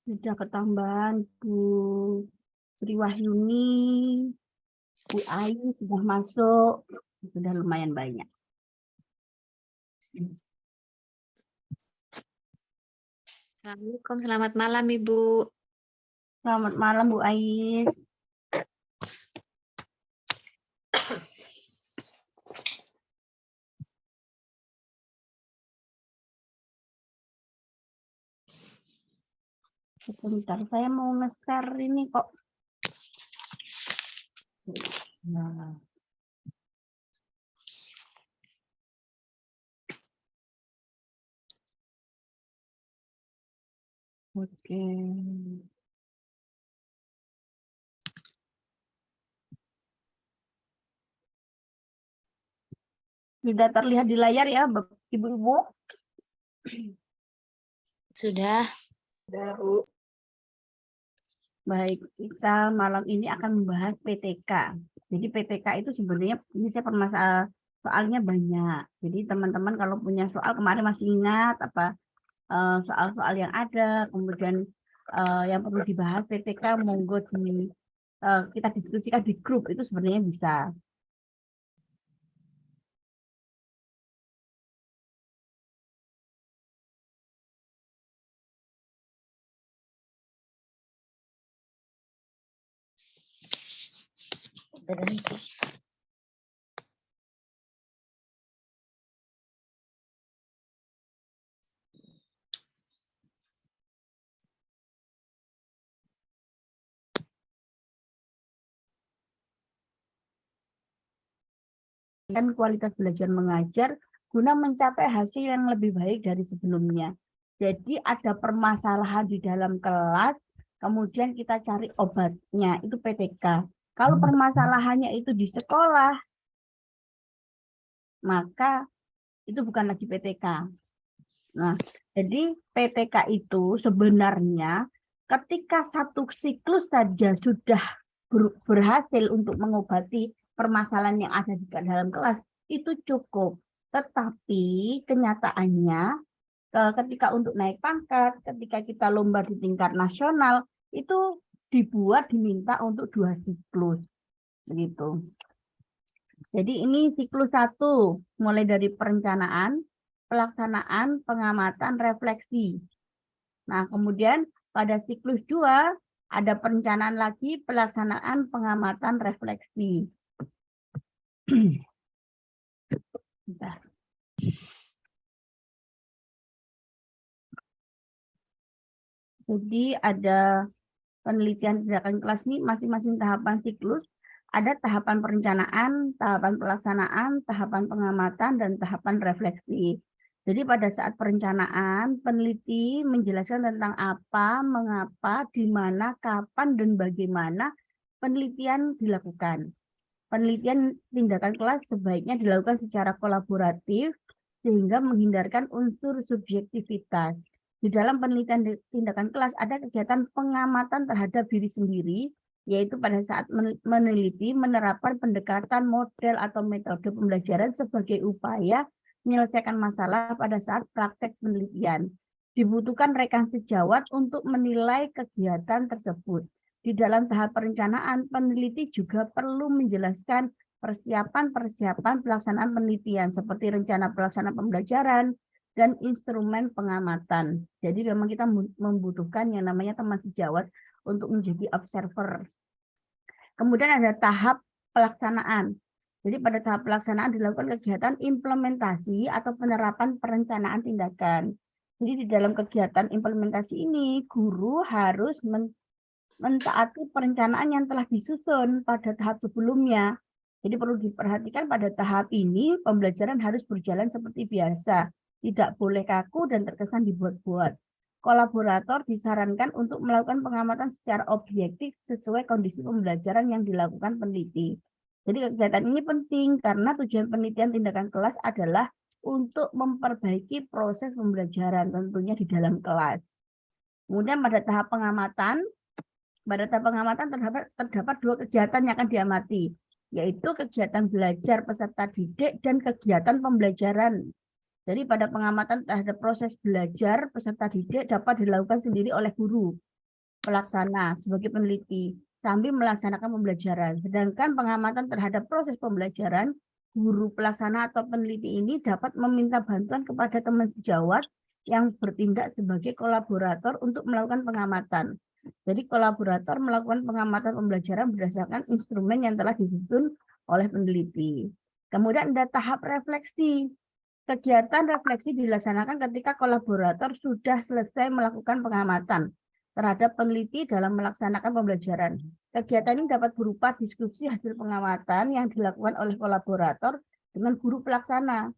Sudah ketambahan Bu Sri Wahyuni, Bu Ayu sudah masuk, sudah lumayan banyak. Assalamualaikum, selamat malam Ibu. Selamat malam Bu Ais. Sebentar, saya mau nge-share ini kok. Nah. Oke. Sudah terlihat di layar ya, Ibu-ibu? Sudah. Bu. Baik, kita malam ini akan membahas PTK. Jadi PTK itu sebenarnya ini saya soalnya banyak. Jadi teman-teman kalau punya soal kemarin masih ingat apa soal-soal yang ada, kemudian yang perlu dibahas PTK, monggo kita diskusikan di grup itu sebenarnya bisa. Dan kualitas belajar mengajar guna mencapai hasil yang lebih baik dari sebelumnya. Jadi ada permasalahan di dalam kelas, kemudian kita cari obatnya, itu PTK. Kalau permasalahannya itu di sekolah, maka itu bukan lagi PTK. Nah, jadi PTK itu sebenarnya ketika satu siklus saja sudah berhasil untuk mengobati permasalahan yang ada di dalam kelas, itu cukup. Tetapi kenyataannya ketika untuk naik pangkat, ketika kita lomba di tingkat nasional, itu diminta untuk 2 siklus. Begitu. Jadi ini siklus 1, mulai dari perencanaan, pelaksanaan, pengamatan, refleksi. Nah, kemudian pada siklus 2 ada perencanaan lagi, pelaksanaan, pengamatan, refleksi. Bentar. Jadi ada penelitian tindakan kelas ini masing-masing tahapan siklus. Ada tahapan perencanaan, tahapan pelaksanaan, tahapan pengamatan, dan tahapan refleksi. Jadi pada saat perencanaan, peneliti menjelaskan tentang apa, mengapa, di mana, kapan, dan bagaimana penelitian dilakukan. Penelitian tindakan kelas sebaiknya dilakukan secara kolaboratif sehingga menghindarkan unsur subjektivitas. Di dalam penelitian tindakan kelas ada kegiatan pengamatan terhadap diri sendiri, yaitu pada saat meneliti menerapkan pendekatan model atau metode pembelajaran sebagai upaya menyelesaikan masalah pada saat praktek penelitian. Dibutuhkan rekan sejawat untuk menilai kegiatan tersebut. Di dalam tahap perencanaan, peneliti juga perlu menjelaskan persiapan pelaksanaan penelitian seperti rencana pelaksanaan pembelajaran dan instrumen pengamatan. Jadi memang kita membutuhkan yang namanya teman sejawat untuk menjadi observer. Kemudian ada tahap pelaksanaan. Jadi pada tahap pelaksanaan dilakukan kegiatan implementasi atau penerapan perencanaan tindakan. Jadi di dalam kegiatan implementasi ini, guru harus mentaati perencanaan yang telah disusun pada tahap sebelumnya. Jadi perlu diperhatikan pada tahap ini pembelajaran harus berjalan seperti biasa, tidak boleh kaku dan terkesan dibuat-buat. Kolaborator disarankan untuk melakukan pengamatan secara objektif sesuai kondisi pembelajaran yang dilakukan peneliti. Jadi kegiatan ini penting karena tujuan penelitian tindakan kelas adalah untuk memperbaiki proses pembelajaran tentunya di dalam kelas. Kemudian pada tahap pengamatan terdapat 2 kegiatan yang akan diamati, yaitu kegiatan belajar peserta didik dan kegiatan pembelajaran. Jadi pada pengamatan terhadap proses belajar peserta didik dapat dilakukan sendiri oleh guru. pelaksana sebagai peneliti sambil melaksanakan pembelajaran. Sedangkan pengamatan terhadap proses pembelajaran, guru pelaksana atau peneliti ini dapat meminta bantuan kepada teman sejawat yang bertindak sebagai kolaborator untuk melakukan pengamatan. Jadi kolaborator melakukan pengamatan pembelajaran berdasarkan instrumen yang telah disusun oleh peneliti. Kemudian ada tahap refleksi. Kegiatan refleksi dilaksanakan ketika kolaborator sudah selesai melakukan pengamatan terhadap peneliti dalam melaksanakan pembelajaran. Kegiatan ini dapat berupa diskusi hasil pengamatan yang dilakukan oleh kolaborator dengan guru pelaksana.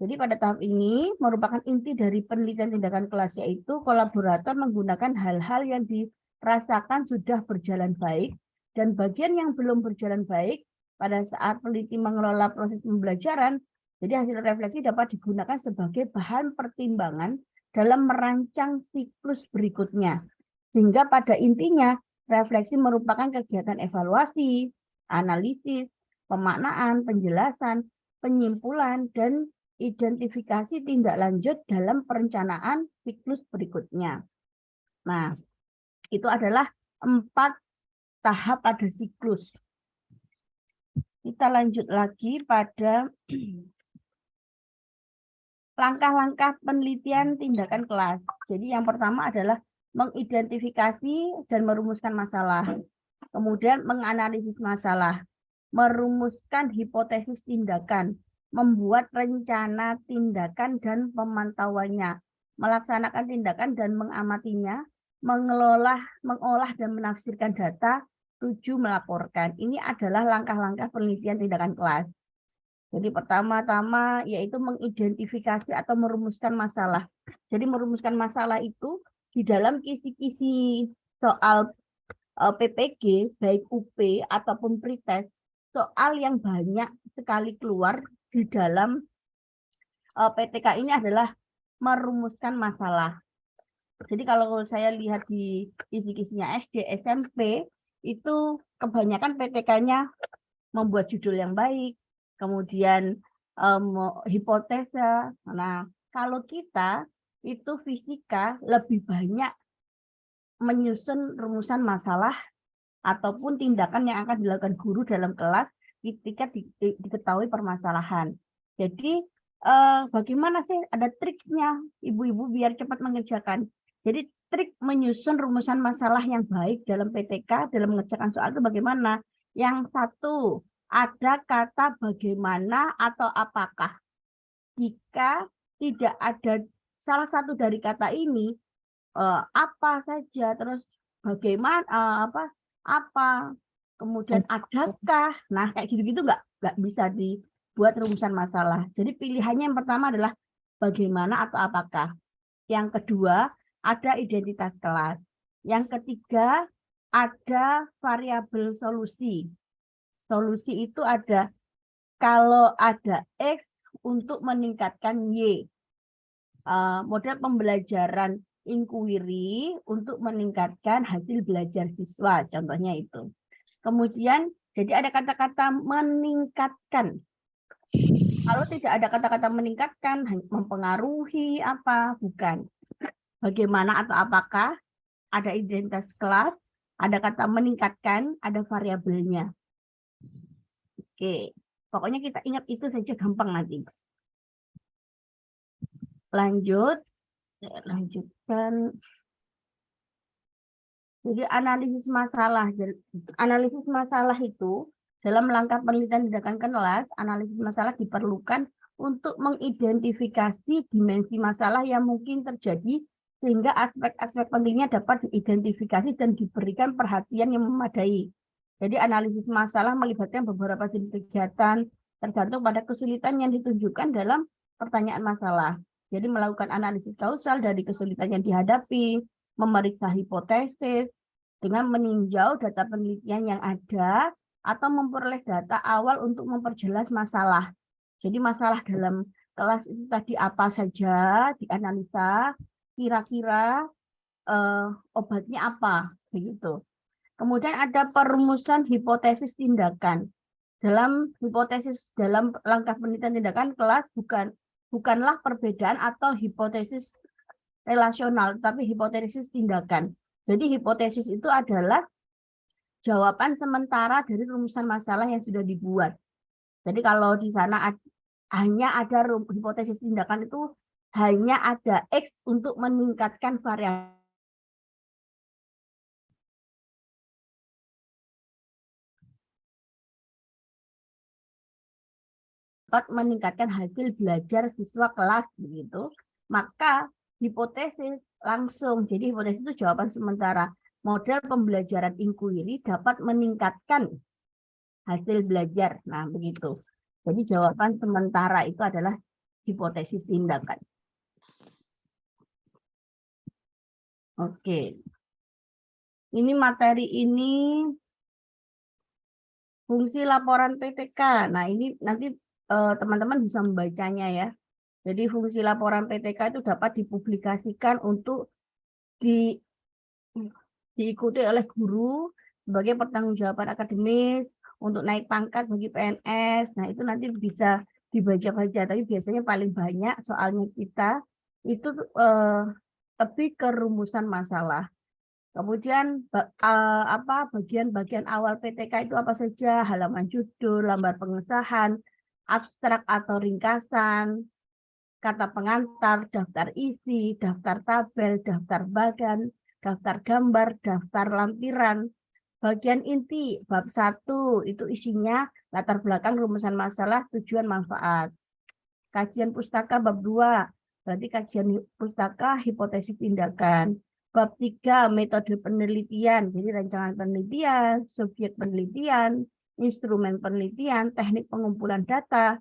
Jadi pada tahap ini merupakan inti dari penelitian tindakan kelas, yaitu kolaborator menggunakan hal-hal yang dirasakan sudah berjalan baik dan bagian yang belum berjalan baik pada saat peneliti mengelola proses pembelajaran. Jadi hasil refleksi dapat digunakan sebagai bahan pertimbangan dalam merancang siklus berikutnya. Sehingga pada intinya, refleksi merupakan kegiatan evaluasi, analisis, pemaknaan, penjelasan, penyimpulan, dan identifikasi tindak lanjut dalam perencanaan siklus berikutnya. Nah, itu adalah 4 tahap pada siklus. Kita lanjut lagi pada langkah-langkah penelitian tindakan kelas. Jadi yang pertama adalah mengidentifikasi dan merumuskan masalah. Kemudian menganalisis masalah, merumuskan hipotesis tindakan, membuat rencana tindakan dan pemantauannya, melaksanakan tindakan dan mengamatinya, mengolah dan menafsirkan data, 7 melaporkan. Ini adalah langkah-langkah penelitian tindakan kelas. Jadi pertama-tama yaitu mengidentifikasi atau merumuskan masalah. Jadi merumuskan masalah itu di dalam kisi-kisi soal PPG, baik UP ataupun pretest, soal yang banyak sekali keluar di dalam PTK ini adalah merumuskan masalah. Jadi kalau saya lihat di kisi-kisinya SD, SMP, itu kebanyakan PTK-nya membuat judul yang baik, kemudian hipotesa. Nah, kalau kita itu fisika lebih banyak menyusun rumusan masalah ataupun tindakan yang akan dilakukan guru dalam kelas ketika diketahui permasalahan. Jadi bagaimana sih ada triknya ibu-ibu biar cepat mengerjakan? Jadi trik menyusun rumusan masalah yang baik dalam PTK dalam mengerjakan soal itu bagaimana? Yang satu, ada kata bagaimana atau apakah. Jika tidak ada salah satu dari kata ini, apa saja, terus bagaimana, apa, kemudian adakah, nah kayak gitu-gitu nggak bisa dibuat rumusan masalah. Jadi pilihannya yang pertama adalah bagaimana atau apakah. Yang kedua, ada identitas kelas. Yang ketiga, ada variabel solusi. Solusi itu ada kalau ada X untuk meningkatkan Y. Model pembelajaran inquiry untuk meningkatkan hasil belajar siswa, contohnya itu. Kemudian, jadi ada kata-kata meningkatkan. Kalau tidak ada kata-kata meningkatkan, mempengaruhi apa? Bukan. Bagaimana atau apakah? Ada identitas kelas, ada kata meningkatkan, ada variabelnya. Oke, pokoknya kita ingat itu saja, gampang nanti. Lanjutkan. Jadi analisis masalah. Analisis masalah itu dalam langkah penelitian tindakan kelas, analisis masalah diperlukan untuk mengidentifikasi dimensi masalah yang mungkin terjadi sehingga aspek-aspek pentingnya dapat diidentifikasi dan diberikan perhatian yang memadai. Jadi analisis masalah melibatkan beberapa jenis kegiatan tergantung pada kesulitan yang ditunjukkan dalam pertanyaan masalah. Jadi melakukan analisis kausal dari kesulitan yang dihadapi, memeriksa hipotesis, dengan meninjau data penelitian yang ada, atau memperoleh data awal untuk memperjelas masalah. Jadi masalah dalam kelas itu tadi apa saja, dianalisa, kira-kira obatnya apa, begitu. Kemudian ada perumusan hipotesis tindakan. Dalam hipotesis dalam langkah penelitian tindakan kelas bukanlah perbedaan atau hipotesis relasional, tapi hipotesis tindakan. Jadi hipotesis itu adalah jawaban sementara dari rumusan masalah yang sudah dibuat. Jadi kalau di sana hanya ada hipotesis tindakan itu hanya ada X untuk meningkatkan variabel. Dapat meningkatkan hasil belajar siswa kelas begitu, maka hipotesis langsung. Jadi hipotesis itu jawaban sementara. Model pembelajaran inquiry dapat meningkatkan hasil belajar. Nah, begitu. Jadi jawaban sementara itu adalah hipotesis tindakan. Oke. Ini materi ini fungsi laporan PTK. Nah, ini nanti teman-teman bisa membacanya ya. Jadi fungsi laporan PTK itu dapat dipublikasikan untuk diikuti oleh guru sebagai pertanggungjawaban akademis untuk naik pangkat bagi PNS. Nah, itu nanti bisa dibaca-baca, tapi biasanya paling banyak soalnya kita itu lebih ke rumusan masalah. Kemudian bagian-bagian awal PTK itu apa saja? Halaman judul, lambar pengesahan, abstrak atau ringkasan, kata pengantar, daftar isi, daftar tabel, daftar bagan, daftar gambar, daftar lampiran. Bagian inti, bab 1, itu isinya latar belakang rumusan masalah, tujuan manfaat. Kajian pustaka bab 2, berarti kajian pustaka hipotesis tindakan. Bab 3, metode penelitian, jadi rancangan penelitian, subjek penelitian, instrumen penelitian, teknik pengumpulan data,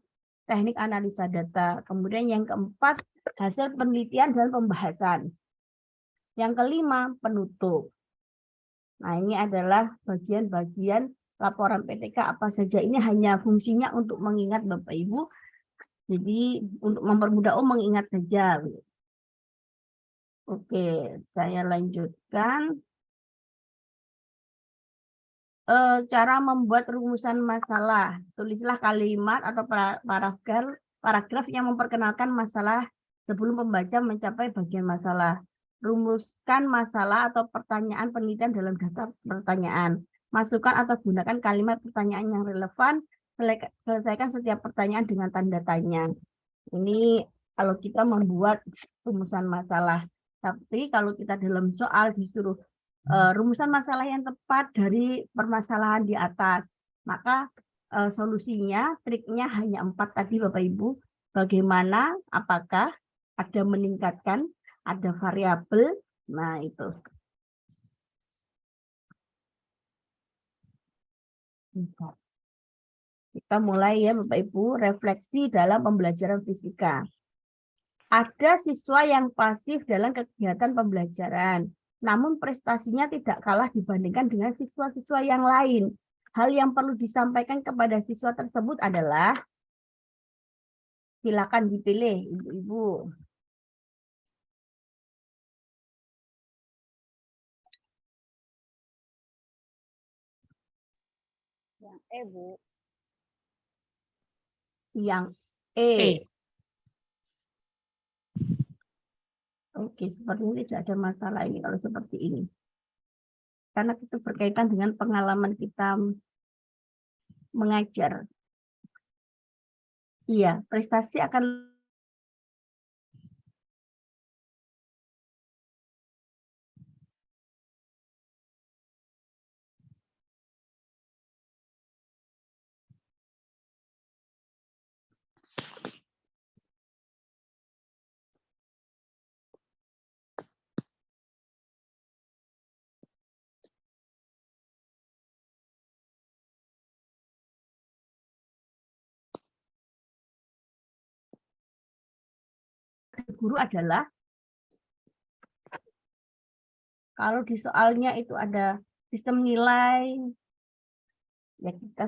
teknik analisa data. Kemudian yang keempat, hasil penelitian dan pembahasan. Yang kelima, penutup. Nah, ini adalah bagian-bagian laporan PTK apa saja. Ini hanya fungsinya untuk mengingat Bapak Ibu. Jadi untuk mempermudah mengingat saja. Oke, saya lanjutkan. Cara membuat rumusan masalah. Tulislah kalimat atau paragraf yang memperkenalkan masalah sebelum pembaca mencapai bagian masalah. Rumuskan masalah atau pertanyaan penelitian dalam daftar pertanyaan. Masukkan atau gunakan kalimat pertanyaan yang relevan. Selesaikan setiap pertanyaan dengan tanda tanya. Ini kalau kita membuat rumusan masalah. Tapi kalau kita dalam soal disuruh rumusan masalah yang tepat dari permasalahan di atas, maka solusinya, triknya hanya 4 tadi Bapak Ibu. Bagaimana, apakah, ada meningkatkan, ada variabel, nah itu. Kita mulai ya Bapak Ibu, refleksi dalam pembelajaran fisika. Ada siswa yang pasif dalam kegiatan pembelajaran, namun prestasinya tidak kalah dibandingkan dengan siswa-siswa yang lain. Hal yang perlu disampaikan kepada siswa tersebut adalah, silakan dipilih Ibu-ibu. Yang E, Bu. Yang E. Oke, sepertinya tidak ada masalah ini kalau seperti ini. Karena itu berkaitan dengan pengalaman kita mengajar. Iya, prestasi akan guru adalah, kalau di soalnya itu ada sistem nilai, ya kita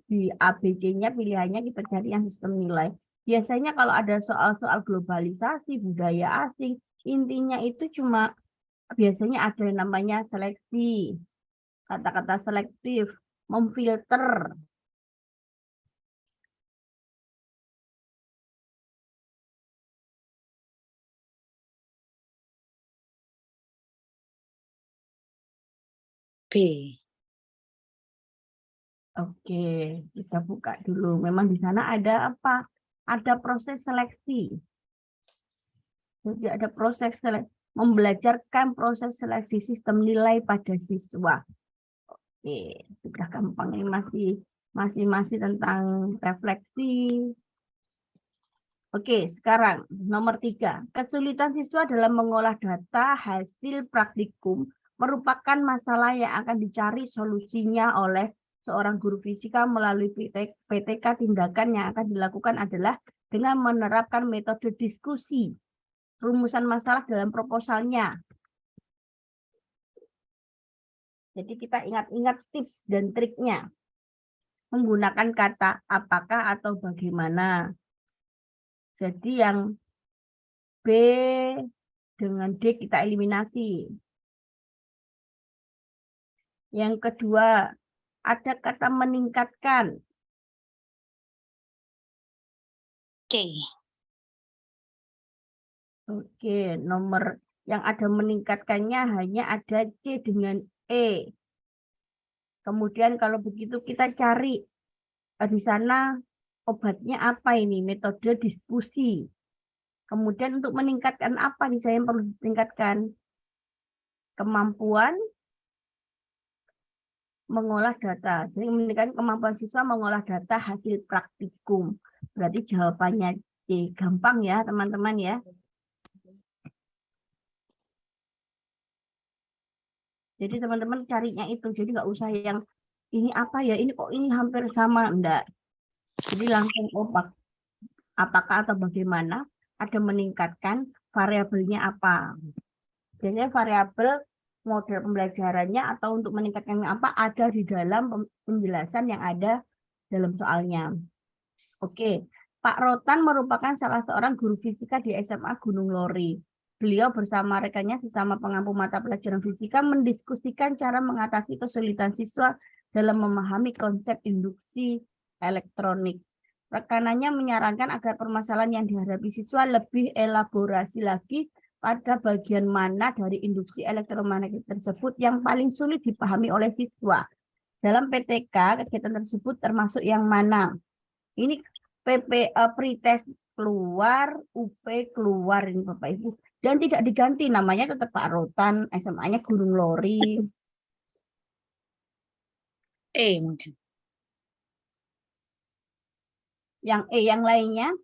di ABC-nya pilihannya kita cari yang sistem nilai. Biasanya kalau ada soal-soal globalisasi, budaya asing, intinya itu cuma biasanya ada yang namanya seleksi, kata-kata selektif, memfilter. B. Oke, kita buka dulu. Memang di sana ada apa? Ada proses seleksi. Jadi ada proses seleksi, membelajarkan proses seleksi sistem nilai pada siswa. Oke, sudah gampang ini masih tentang refleksi. Oke, sekarang nomor 3. Kesulitan siswa dalam mengolah data hasil praktikum merupakan masalah yang akan dicari solusinya oleh seorang guru fisika melalui PTK. Tindakan yang akan dilakukan adalah dengan menerapkan metode diskusi, rumusan masalah dalam proposalnya. Jadi kita ingat-ingat tips dan triknya. Menggunakan kata apakah atau bagaimana. Jadi yang B dengan D kita eliminasi. Yang kedua, ada kata meningkatkan. C. Oke, nomor yang ada meningkatkannya hanya ada C dengan E. Kemudian kalau begitu kita cari di sana obatnya apa ini? Metode diskusi. Kemudian untuk meningkatkan apa nih saya yang perlu ditingkatkan? Kemampuan mengolah data. Jadi meningkatkan kemampuan siswa mengolah data hasil praktikum. Berarti jawabannya C. Gampang ya teman-teman ya. Jadi teman-teman carinya itu. Jadi nggak usah yang ini apa ya, ini kok ini hampir sama. Enggak. Jadi langsung opak. Apakah atau bagaimana, ada meningkatkan, variabelnya apa. Jadi variabel model pembelajarannya atau untuk meningkatkan apa ada di dalam penjelasan yang ada dalam soalnya. Oke, Pak Rotan merupakan salah seorang guru fisika di SMA Gunung Lori. Beliau bersama rekannya sesama pengampu mata pelajaran fisika mendiskusikan cara mengatasi kesulitan siswa dalam memahami konsep induksi elektronik. Rekanannya menyarankan agar permasalahan yang dihadapi siswa lebih elaborasi lagi pada bagian mana dari induksi elektromagnetik tersebut yang paling sulit dipahami oleh siswa. Dalam PTK, kegiatan tersebut termasuk yang mana? Ini pretest keluar, UP keluar ini Bapak Ibu. Dan tidak diganti, namanya tetap Pak Rotan, SMA-nya Gunung Lori. E mungkin. Yang E yang lainnya?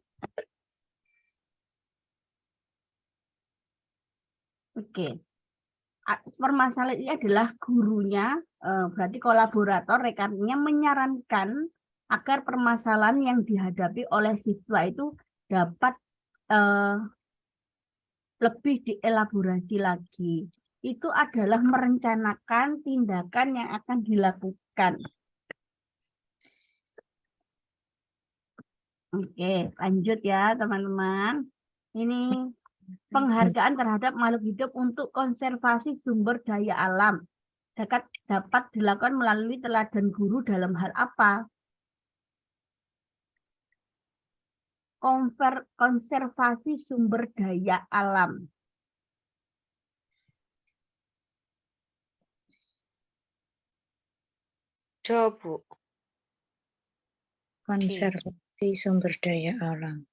Oke. Permasalahan ini adalah gurunya, berarti kolaborator, rekannya menyarankan agar permasalahan yang dihadapi oleh siswa itu dapat lebih dielaborasi lagi. Itu adalah merencanakan tindakan yang akan dilakukan. Oke, lanjut ya teman-teman. Ini penghargaan terhadap makhluk hidup untuk konservasi sumber daya alam dapat dilakukan melalui teladan guru dalam hal apa? Konservasi sumber daya alam. Do, Bu. Konservasi sumber daya alam.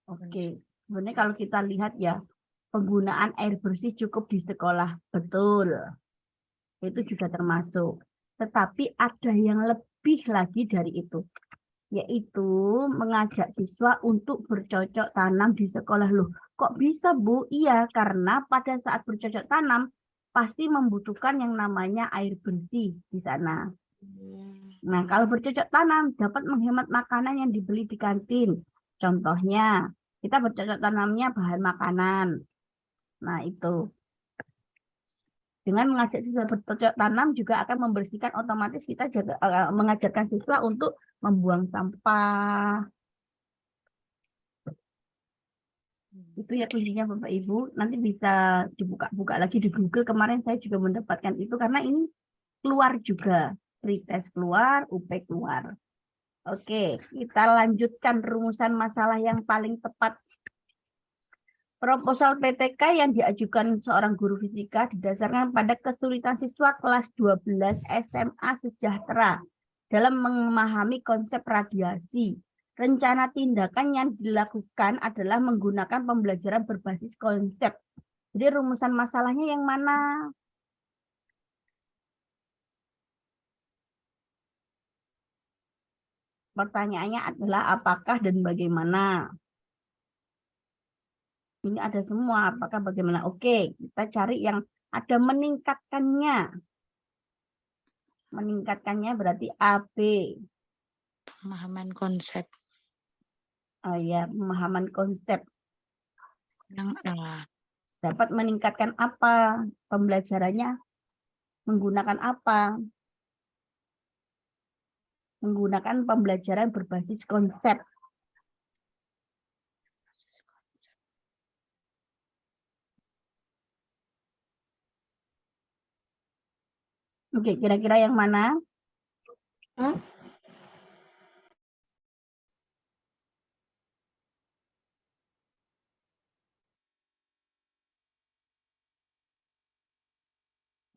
Oke, sebenarnya kalau kita lihat ya, penggunaan air bersih cukup di sekolah, betul. Itu juga termasuk. Tetapi ada yang lebih lagi dari itu, yaitu mengajak siswa untuk bercocok tanam di sekolah. Loh, kok bisa Bu? Iya, karena pada saat bercocok tanam, pasti membutuhkan yang namanya air bersih di sana. Nah, kalau bercocok tanam dapat menghemat makanan yang dibeli di kantin. Contohnya, kita bercocok tanamnya bahan makanan. Nah, itu. Dengan mengajak siswa bercocok tanam juga akan membersihkan, otomatis kita juga mengajarkan siswa untuk membuang sampah. Itu ya kuncinya Bapak Ibu. Nanti bisa dibuka-buka lagi di Google. Kemarin saya juga mendapatkan itu karena ini keluar juga. Pretest keluar, UP keluar. Oke, kita lanjutkan rumusan masalah yang paling tepat. Proposal PTK yang diajukan seorang guru fisika didasarkan pada kesulitan siswa kelas 12 SMA sejahtera dalam memahami konsep radiasi. Rencana tindakan yang dilakukan adalah menggunakan pembelajaran berbasis konsep. Jadi rumusan masalahnya yang mana? Pertanyaannya adalah apakah dan bagaimana. Ini ada semua, apakah bagaimana? Oke, kita cari yang ada meningkatkannya. Meningkatkannya berarti AB. Pemahaman konsep. Oh ya, pemahaman konsep. Yang A. Dapat meningkatkan apa? Pembelajarannya menggunakan apa? Menggunakan pembelajaran berbasis konsep. Oke, kira-kira yang mana?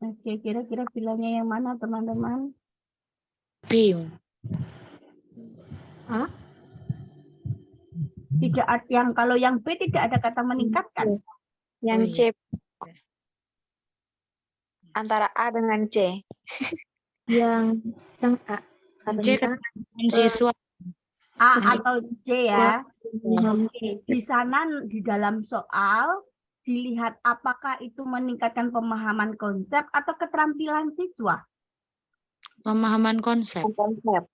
Oke, kira-kira pilihannya yang mana, teman-teman? B. Tidak ada yang, kalau yang B tidak ada kata meningkatkan. Yang Oh, C iya. antara A dengan C. yang A. C Karena siswa. A Terus- atau C ya. Oke, di sana di dalam soal dilihat apakah itu meningkatkan pemahaman konsep atau keterampilan siswa. Pemahaman konsep. konsep.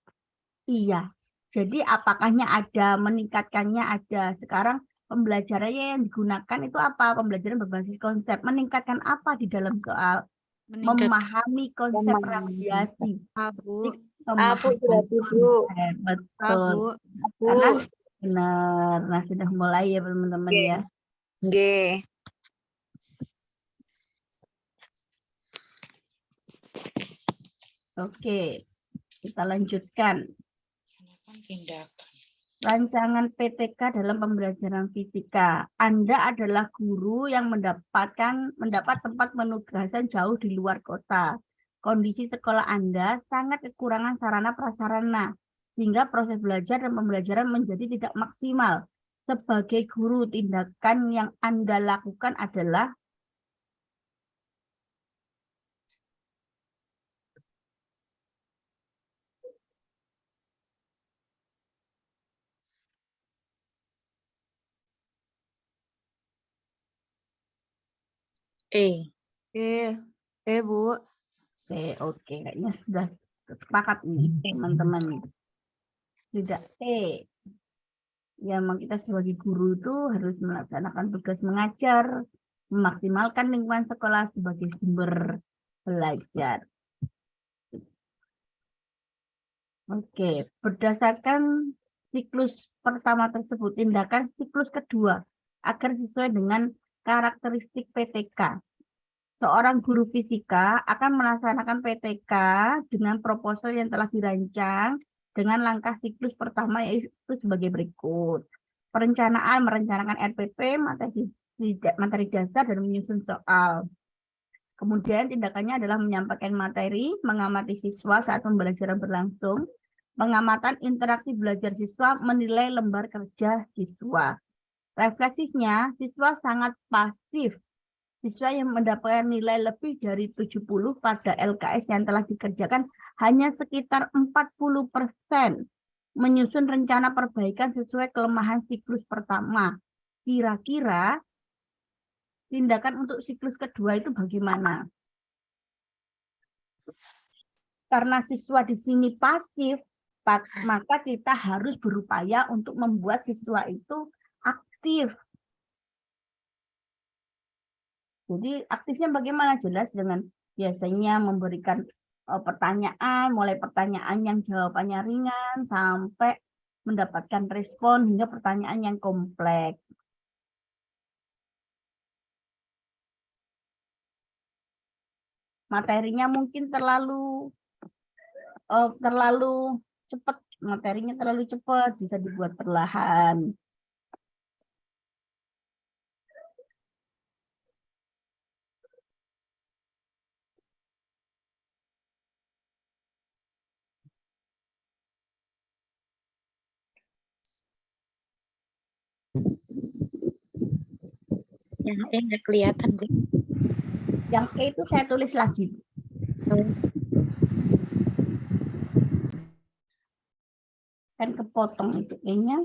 Iya. Jadi apakahnya ada meningkatkannya ada. Sekarang pembelajarannya yang digunakan itu apa? Pembelajaran berbasis konsep. Meningkatkan apa di dalam soal? Meningkat. Memahami konsep Memahami radiasi. Bu. Pemahaman berarti, Bu. konsep. Betul. Bu. Karena benar. Nah, sudah mulai ya teman-teman Oke. ya. G. Oke, kita lanjutkan. Tindakan. Rancangan PTK dalam pembelajaran fisika. Anda adalah guru yang mendapat tempat penugasan jauh di luar kota. Kondisi sekolah Anda sangat kekurangan sarana prasarana, sehingga proses belajar dan pembelajaran menjadi tidak maksimal. Sebagai guru, tindakan yang Anda lakukan adalah E. Bu. oke, kayaknya sudah sepakat nih teman-teman nih. Tidak ya, memang kita sebagai guru itu harus melaksanakan tugas mengajar, memaksimalkan lingkungan sekolah sebagai sumber belajar. Oke, berdasarkan siklus pertama tersebut, tindakan siklus kedua agar sesuai dengan karakteristik PTK. Seorang guru fisika akan melaksanakan PTK dengan proposal yang telah dirancang dengan langkah siklus pertama yaitu sebagai berikut. Perencanaan, merencanakan RPP, materi dasar, dan menyusun soal. Kemudian tindakannya adalah menyampaikan materi, mengamati siswa saat pembelajaran berlangsung, pengamatan interaksi belajar siswa, menilai lembar kerja siswa. Refleksinya, siswa sangat pasif. Siswa yang mendapatkan nilai lebih dari 70 pada LKS yang telah dikerjakan hanya sekitar 40%. Menyusun rencana perbaikan sesuai kelemahan siklus pertama. Kira-kira tindakan untuk siklus kedua itu bagaimana? Karena siswa di sini pasif, maka kita harus berupaya untuk membuat siswa itu aktif. Jadi aktifnya bagaimana? Jelas dengan biasanya memberikan pertanyaan, mulai pertanyaan yang jawabannya ringan sampai mendapatkan respon hingga pertanyaan yang kompleks. Materinya mungkin terlalu cepat, materinya terlalu cepat, bisa dibuat perlahan. Yang E nggak kelihatan, Bu. Yang E itu saya tulis lagi. Oh, Kan kepotong itu E-nya.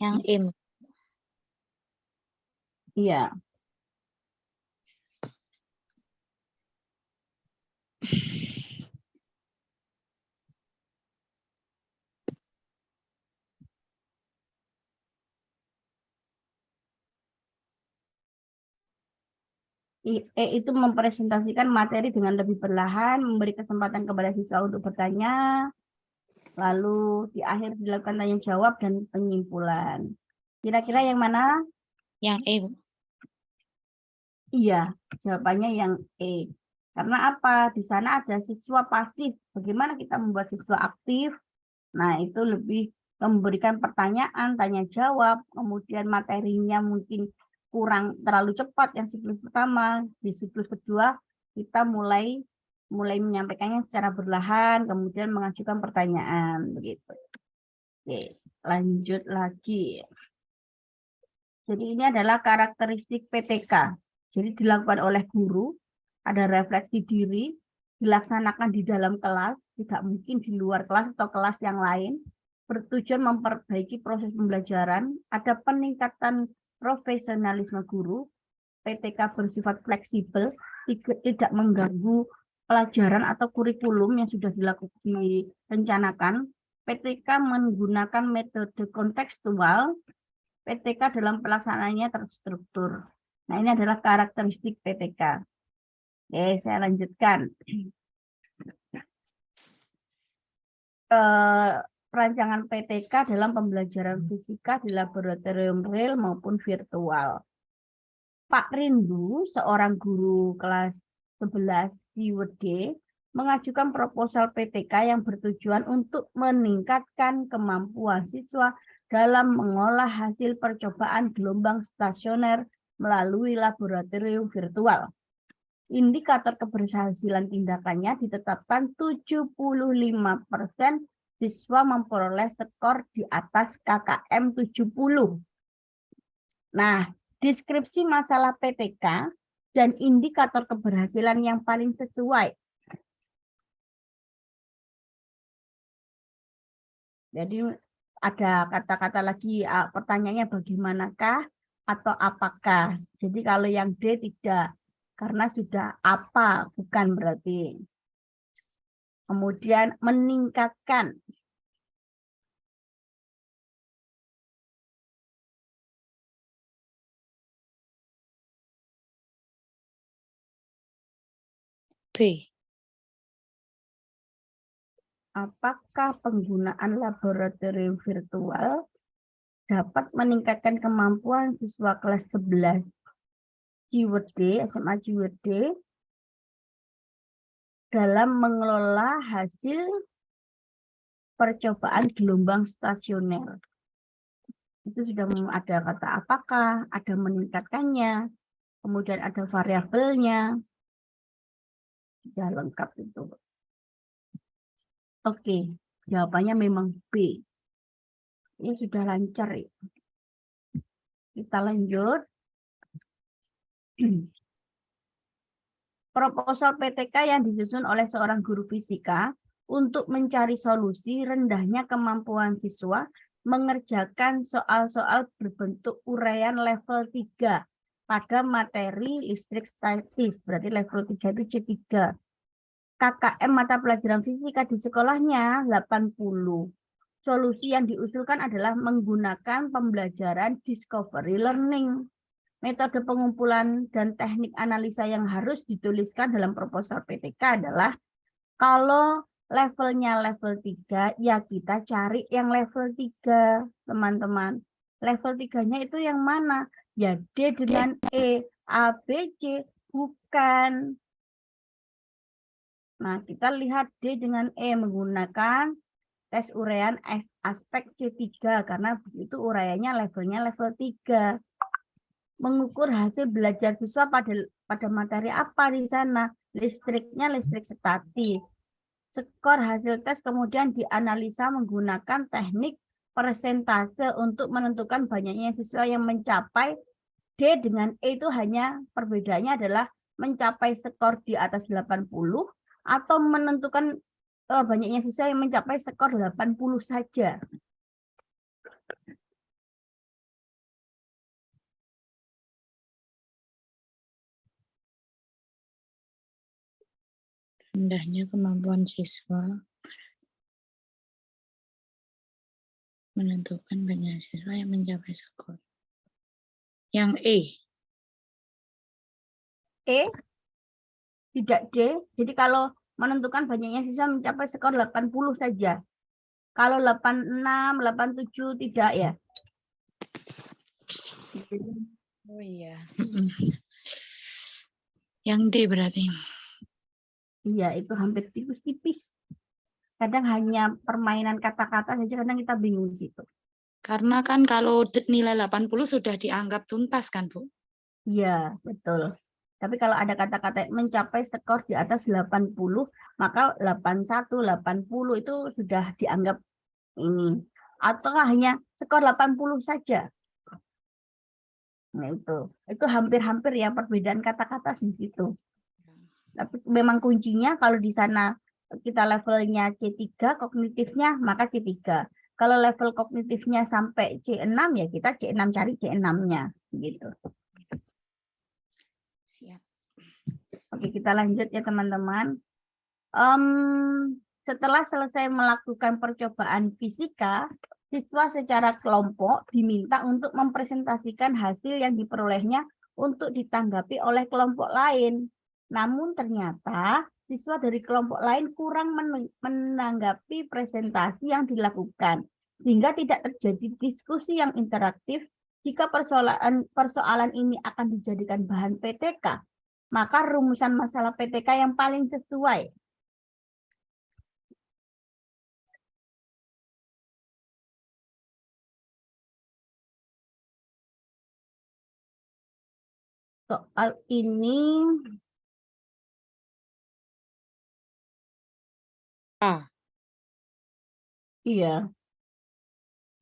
yang M. Iya. E itu mempresentasikan materi dengan lebih perlahan, memberi kesempatan kepada siswa untuk bertanya, lalu di akhir dilakukan tanya jawab dan penyimpulan. Kira-kira yang mana? Yang E, Bu. Iya, jawabannya yang E. Karena apa? Di sana ada siswa pasif. Bagaimana kita membuat siswa aktif? Nah, itu lebih memberikan pertanyaan, tanya jawab, kemudian materinya mungkin kurang terlalu cepat yang siklus pertama. Di siklus kedua kita mulai menyampaikannya secara berlahan, kemudian mengajukan pertanyaan begitu. Oke, lanjut lagi. Jadi ini adalah karakteristik PTK. Jadi dilakukan oleh guru, ada refleksi diri, dilaksanakan di dalam kelas, tidak mungkin di luar kelas atau kelas yang lain, bertujuan memperbaiki proses pembelajaran, ada peningkatan profesionalisme guru, PTK bersifat fleksibel, tidak mengganggu pelajaran atau kurikulum yang sudah direncanakan, PTK menggunakan metode kontekstual, PTK dalam pelaksanaannya terstruktur. Nah, ini adalah karakteristik PTK. Oke, saya lanjutkan. Perancangan PTK dalam pembelajaran fisika di laboratorium real maupun virtual. Pak Rindu, seorang guru kelas 11 di WD, mengajukan proposal PTK yang bertujuan untuk meningkatkan kemampuan siswa dalam mengolah hasil percobaan gelombang stasioner melalui laboratorium virtual. Indikator keberhasilan tindakannya ditetapkan 75% siswa memperoleh skor di atas KKM 70. Nah, deskripsi masalah PTK dan indikator keberhasilan yang paling sesuai. Jadi ada kata-kata lagi, pertanyaannya bagaimanakah atau apakah. Jadi kalau yang D tidak, karena sudah apa, bukan berarti. Kemudian meningkatkan. B. Apakah penggunaan laboratorium virtual dapat meningkatkan kemampuan siswa kelas 11 JWD, SMA JWD dalam mengelola hasil percobaan gelombang stasioner. Itu sudah ada kata apakah, ada meningkatkannya, kemudian ada variabelnya. Sudah lengkap itu. Oke, jawabannya memang B. Ini sudah lancar ya. Kita lanjut. Proposal PTK yang disusun oleh seorang guru fisika untuk mencari solusi rendahnya kemampuan siswa mengerjakan soal-soal berbentuk uraian level 3 pada materi listrik statis. Berarti level 3 itu C3. KKM mata pelajaran fisika di sekolahnya 80. Solusi yang diusulkan adalah menggunakan pembelajaran discovery learning. Metode pengumpulan dan teknik analisa yang harus dituliskan dalam proposal PTK adalah kalau levelnya level 3, ya kita cari yang level 3, teman-teman. Level 3-nya itu yang mana? Ya D dengan E, A, B, C, bukan. Nah, kita lihat D dengan E menggunakan tes uraian aspek C3 karena begitu uraiannya levelnya level 3. Mengukur hasil belajar siswa pada materi apa di sana? Listriknya listrik statis. Skor hasil tes kemudian dianalisa menggunakan teknik persentase untuk menentukan banyaknya siswa yang mencapai D dengan E itu hanya perbedaannya adalah mencapai skor di atas 80 atau menentukan banyaknya siswa yang mencapai skor 80 saja. Rendahnya kemampuan siswa menentukan banyak siswa yang mencapai skor. Yang E. E, tidak D. Jadi kalau menentukan banyaknya siswa mencapai skor 80 saja. Kalau 86, 87 tidak ya. Oh iya. Yang D berarti. Iya, itu hampir tipis-tipis. Kadang hanya permainan kata-kata saja, kadang kita bingung gitu. Karena kan kalau nilai 80 sudah dianggap tuntas kan, Bu? Iya, betul. Tapi kalau ada kata-kata mencapai skor di atas 80, maka 81, 80 itu sudah dianggap ini. Atau hanya skor 80 saja. Nah, itu hampir-hampir ya perbedaan kata-kata di situ. Tapi memang kuncinya kalau di sana kita levelnya C3, kognitifnya maka C3. Kalau level kognitifnya sampai C6 ya kita C6 cari C6-nya gitu. Oke, kita lanjut ya teman-teman. Setelah selesai melakukan percobaan fisika, siswa secara kelompok diminta untuk mempresentasikan hasil yang diperolehnya untuk ditanggapi oleh kelompok lain. Namun ternyata siswa dari kelompok lain kurang menanggapi presentasi yang dilakukan, sehingga tidak terjadi diskusi yang interaktif. Jika persoalan ini akan dijadikan bahan PTK, maka rumusan masalah PTK yang paling sesuai. Soal ini A. iya,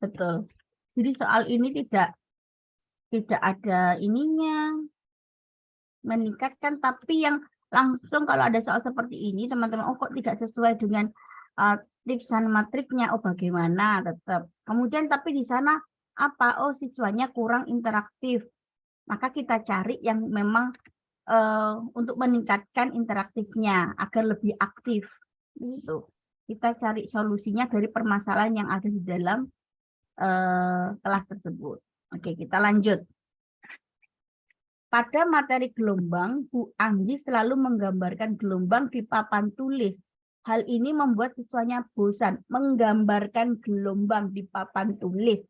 betul. Jadi soal ini tidak ada ininya meningkatkan, tapi yang langsung kalau ada soal seperti ini teman-teman, oh kok tidak sesuai dengan tips dan matriknya, oh bagaimana tetap. Kemudian tapi di sana apa? Oh siswanya kurang interaktif. Maka kita cari yang memang untuk meningkatkan interaktifnya agar lebih aktif. Gitu. Kita cari solusinya dari permasalahan yang ada di dalam kelas tersebut. Oke, kita lanjut. Pada materi gelombang, Bu Anggi selalu menggambarkan gelombang di papan tulis. Hal ini membuat siswanya bosan menggambarkan gelombang di papan tulis.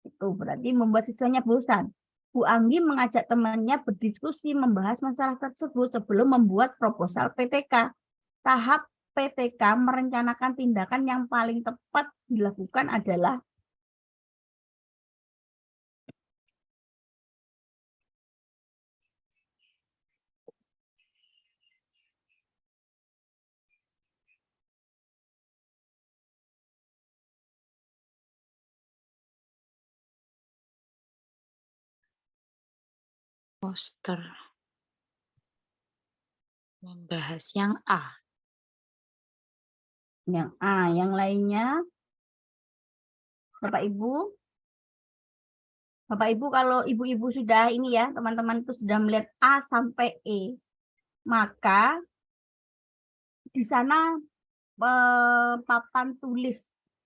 Itu berarti membuat siswanya bosan. Bu Anggi mengajak temannya berdiskusi membahas masalah tersebut sebelum membuat proposal PTK. Tahap PTK merencanakan tindakan yang paling tepat dilakukan adalah Poster. Membahas yang A. yang A, yang lainnya. Bapak Ibu. Bapak Ibu, kalau ibu-ibu sudah ini ya, teman-teman itu sudah melihat A sampai E, maka di sana papan tulis,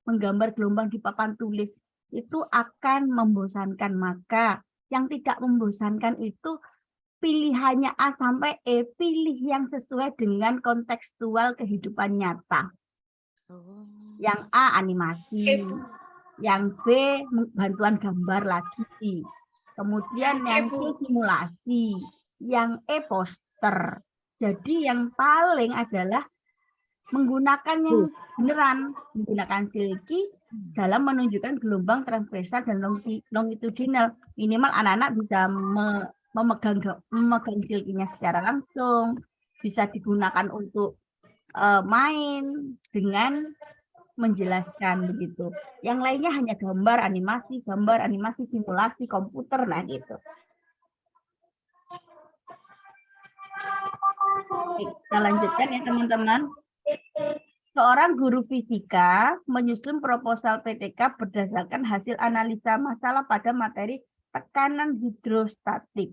menggambar gelombang di papan tulis itu akan membosankan. Maka yang tidak membosankan itu pilihannya A sampai E, pilih yang sesuai dengan kontekstual kehidupan nyata. Yang A animasi, yang B bantuan gambar lagi, kemudian yang C simulasi, yang E poster. Jadi yang paling adalah menggunakan yang beneran, menggunakan silky dalam menunjukkan gelombang transversal dan longitudinal. Minimal anak-anak bisa memegang silkinya secara langsung, bisa digunakan untuk main dengan menjelaskan begitu. Yang lainnya hanya gambar animasi, simulasi komputer, nah gitu. Oke, kita lanjutkan ya teman-teman. Seorang guru fisika menyusun proposal PTK berdasarkan hasil analisa masalah pada materi tekanan hidrostatik.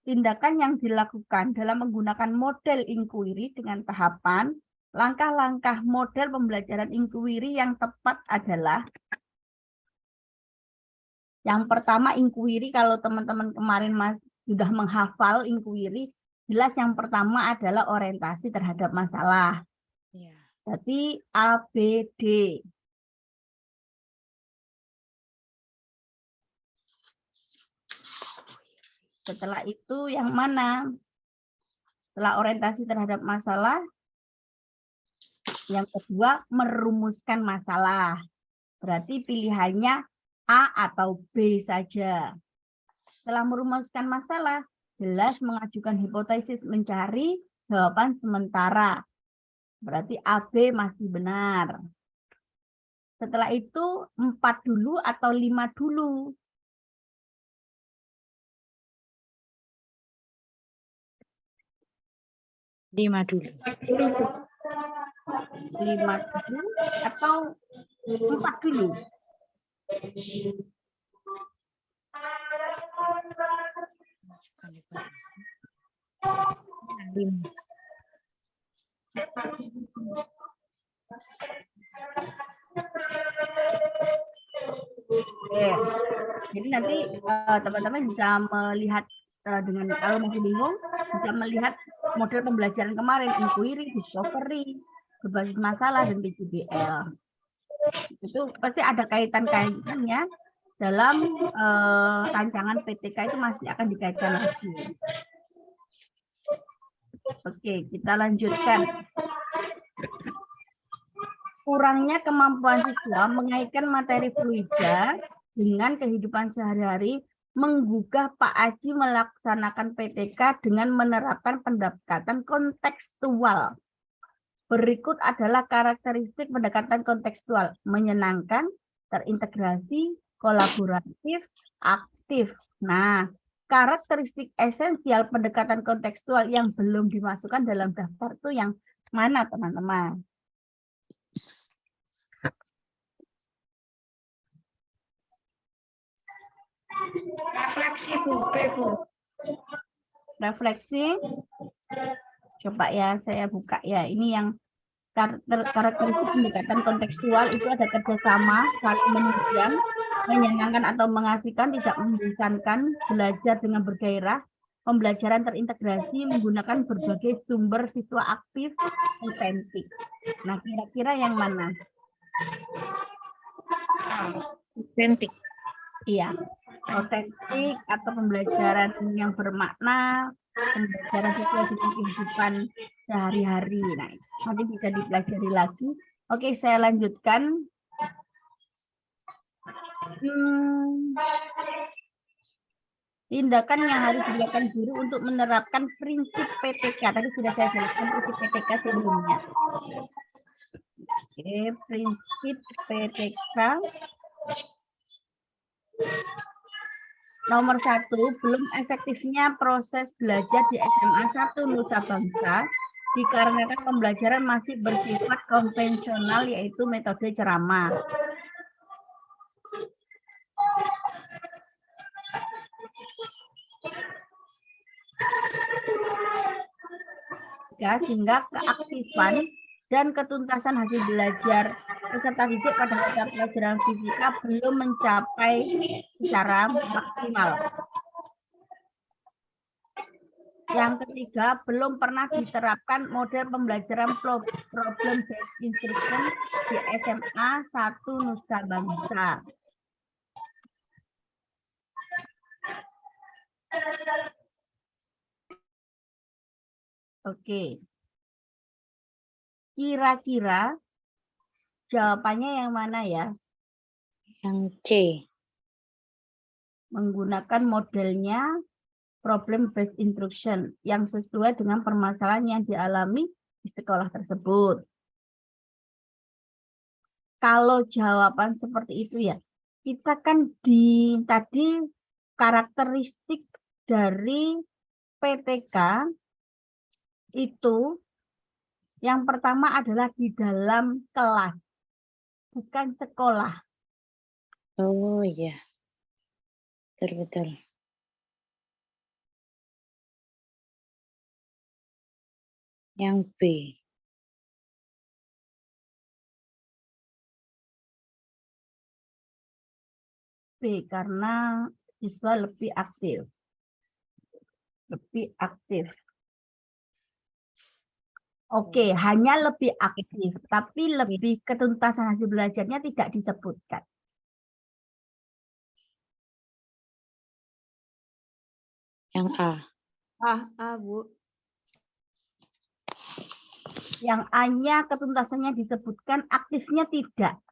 Tindakan yang dilakukan dalam menggunakan model inquiry dengan tahapan, langkah-langkah model pembelajaran inquiry yang tepat adalah yang pertama inquiry, kalau teman-teman kemarin sudah menghafal inquiry, jelas yang pertama adalah orientasi terhadap masalah. Ya. Jadi ABD. Setelah itu yang mana? Setelah orientasi terhadap masalah, yang kedua merumuskan masalah. Berarti pilihannya A atau B saja. Setelah merumuskan masalah, jelas mengajukan hipotesis mencari jawaban sementara. Berarti AB masih benar. Setelah itu 4 dulu atau 5 dulu? Lima dulu. 5 dulu atau 4 dulu? Lima. Oke. Jadi nanti teman-teman bisa melihat dengan kalau masih bingung bisa melihat model pembelajaran kemarin, inquiry, discovery, berbasis masalah dan PJBL. Itu pasti ada kaitan-kaitannya dalam rancangan PTK, itu masih akan dikaitkan lagi. Oke, kita lanjutkan. Kurangnya kemampuan siswa mengaitkan materi fluida dengan kehidupan sehari-hari menggugah Pak Aji melaksanakan PTK dengan menerapkan pendekatan kontekstual. Berikut adalah karakteristik pendekatan kontekstual: menyenangkan, terintegrasi, kolaboratif, aktif. Nah, karakteristik esensial pendekatan kontekstual yang belum dimasukkan dalam daftar itu yang mana, teman-teman? Refleksi, Bu. Refleksi. Coba ya, saya buka ya. Ini yang karakteristik pendekatan kontekstual itu ada kerjasama, saling menunjang, menyenangkan atau mengasihkan, tidak membosankan, belajar dengan bergairah, pembelajaran terintegrasi, menggunakan berbagai sumber, siswa aktif, otentik. Nah, kira-kira yang mana? Otentik. Iya, otentik atau pembelajaran yang bermakna, pembelajaran sesuai dengan kehidupan sehari-hari. Nah, nanti bisa dipelajari lagi. Oke, saya lanjutkan. Tindakan yang harus dilakukan guru untuk menerapkan prinsip PTK. Tadi sudah saya jelaskan prinsip PTK sebelumnya. Oke, prinsip PTK. Nomor 1, belum efektifnya proses belajar di SMA 1 Nusa Bangsa dikarenakan pembelajaran masih bersifat konvensional, yaitu metode ceramah. Sehingga keaktifan dan ketuntasan hasil belajar peserta didik pada mata pelajaran fisika belum mencapai secara maksimal. Yang ketiga, belum pernah diterapkan model pembelajaran problem based instruction di SMA 1 Nusa Bangsa. Oke. Kira-kira jawabannya yang mana ya? Yang C. Menggunakan modelnya problem based instruction yang sesuai dengan permasalahan yang dialami di sekolah tersebut. Kalau jawaban seperti itu ya, kita kan tadi karakteristik dari PTK itu yang pertama adalah di dalam kelas, bukan sekolah. Oh iya. Betul-betul. Yang B. B, karena siswa lebih aktif. Lebih aktif. Oke, hanya lebih aktif, tapi lebih ketuntasan hasil belajarnya tidak disebutkan. Yang A. A, Bu. Yang A-nya ketuntasannya disebutkan, aktifnya tidak.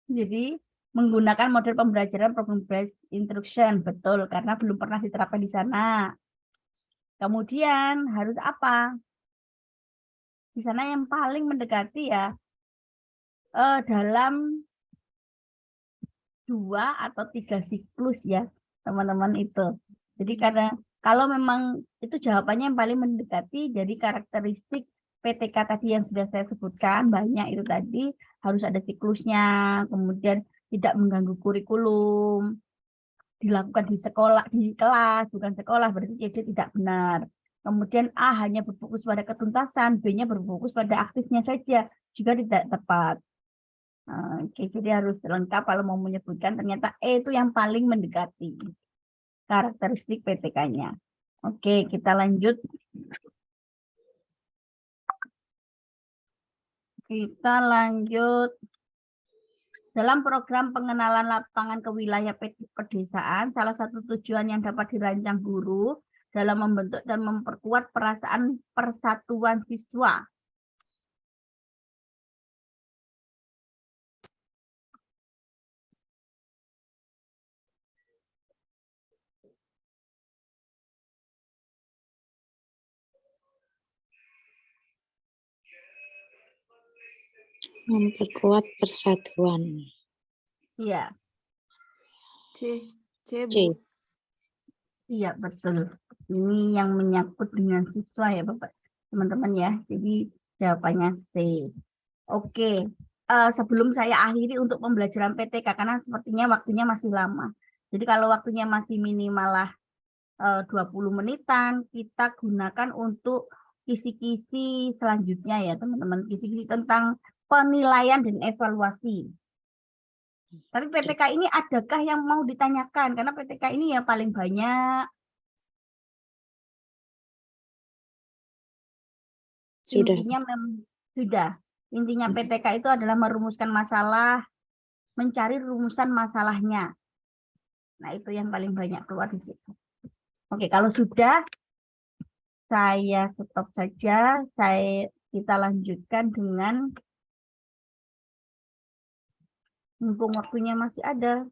Jadi menggunakan model pembelajaran problem based instruction, betul, karena belum pernah diterapkan di sana. Kemudian harus apa? Di sana yang paling mendekati ya dalam 2 atau 3 siklus ya teman-teman itu. Jadi karena kalau memang itu jawabannya yang paling mendekati, jadi karakteristik PTK tadi yang sudah saya sebutkan banyak itu tadi harus ada siklusnya, kemudian tidak mengganggu kurikulum, dilakukan di sekolah, di kelas, bukan sekolah, berarti jadi tidak benar. Kemudian A hanya berfokus pada ketuntasan, B-nya berfokus pada aktifnya saja, juga tidak tepat. Oke, jadi harus lengkap kalau mau menyebutkan, ternyata E itu yang paling mendekati karakteristik PTK-nya. Oke, kita lanjut. Kita lanjut. Dalam program pengenalan lapangan ke wilayah pedesaan, salah satu tujuan yang dapat dirancang guru dalam membentuk dan memperkuat perasaan persatuan siswa. Memperkuat persatuan. Iya. C, C. Bu. Iya, betul. Ini yang menyangkut dengan siswa ya, Bapak, teman-teman ya. Jadi jawabannya C. Oke. Sebelum saya akhiri untuk pembelajaran PTK, karena sepertinya waktunya masih lama. Jadi kalau waktunya masih minimal lah 20 menitan, kita gunakan untuk kisi-kisi selanjutnya ya, teman-teman. Kisi-kisi tentang penilaian dan evaluasi. Tapi PTK ini adakah yang mau ditanyakan? Karena PTK ini ya paling banyak. Sudah. Intinya sudah. Intinya PTK itu adalah merumuskan masalah, mencari rumusan masalahnya. Nah, itu yang paling banyak keluar di situ. Oke, kalau sudah, saya stop saja. Kita lanjutkan dengan mumpung waktunya masih ada.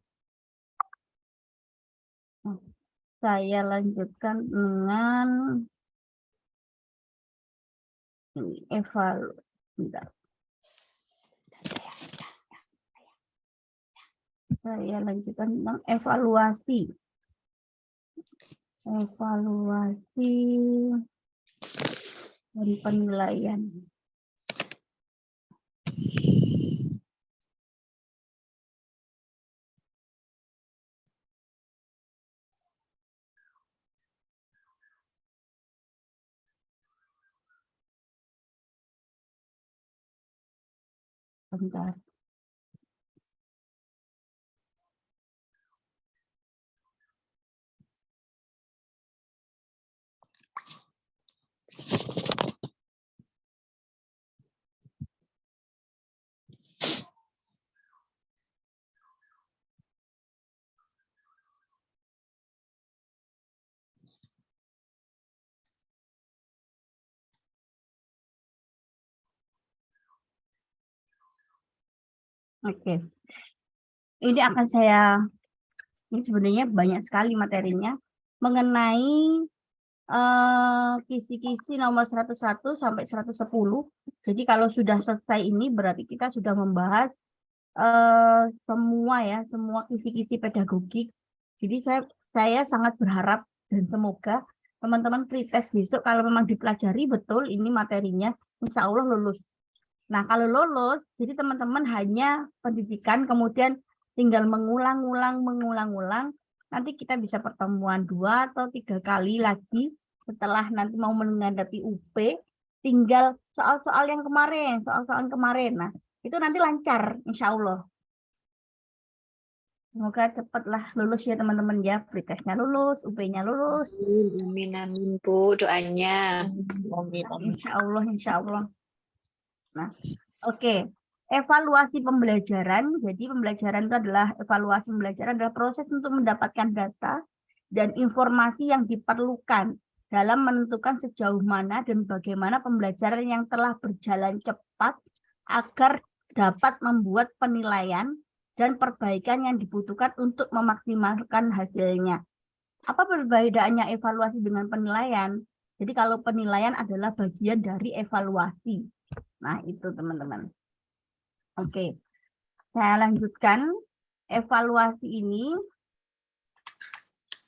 Saya lanjutkan dengan evaluasi. Saya lanjutkan tentang evaluasi. Evaluasi dan penilaian. Bentar. Oke. Ini akan ini sebenarnya banyak sekali materinya mengenai kisi-kisi nomor 101 sampai 110. Jadi kalau sudah selesai ini berarti kita sudah membahas semua kisi-kisi pedagogik. Jadi saya sangat berharap dan semoga teman-teman pretest besok kalau memang dipelajari betul ini materinya, insya Allah lulus. Nah, kalau lulus, jadi teman-teman hanya pendidikan, kemudian tinggal mengulang-ulang, nanti kita bisa pertemuan 2 atau 3 kali lagi setelah nanti mau menghadapi UP, tinggal soal-soal yang kemarin, soal-soal kemarin. Nah, itu nanti lancar, insya Allah. Semoga cepatlah lulus ya teman-teman ya, pretestnya lulus, UP-nya lulus. Amin, amin Bu, doanya. Insya Allah, insya Allah. Nah, oke. Evaluasi pembelajaran. Jadi pembelajaran itu adalah evaluasi pembelajaran adalah proses untuk mendapatkan data dan informasi yang diperlukan dalam menentukan sejauh mana dan bagaimana pembelajaran yang telah berjalan cepat agar dapat membuat penilaian dan perbaikan yang dibutuhkan untuk memaksimalkan hasilnya. Apa perbedaannya evaluasi dengan penilaian? Jadi kalau penilaian adalah bagian dari evaluasi. Nah, itu teman-teman. Oke, saya lanjutkan. Evaluasi ini,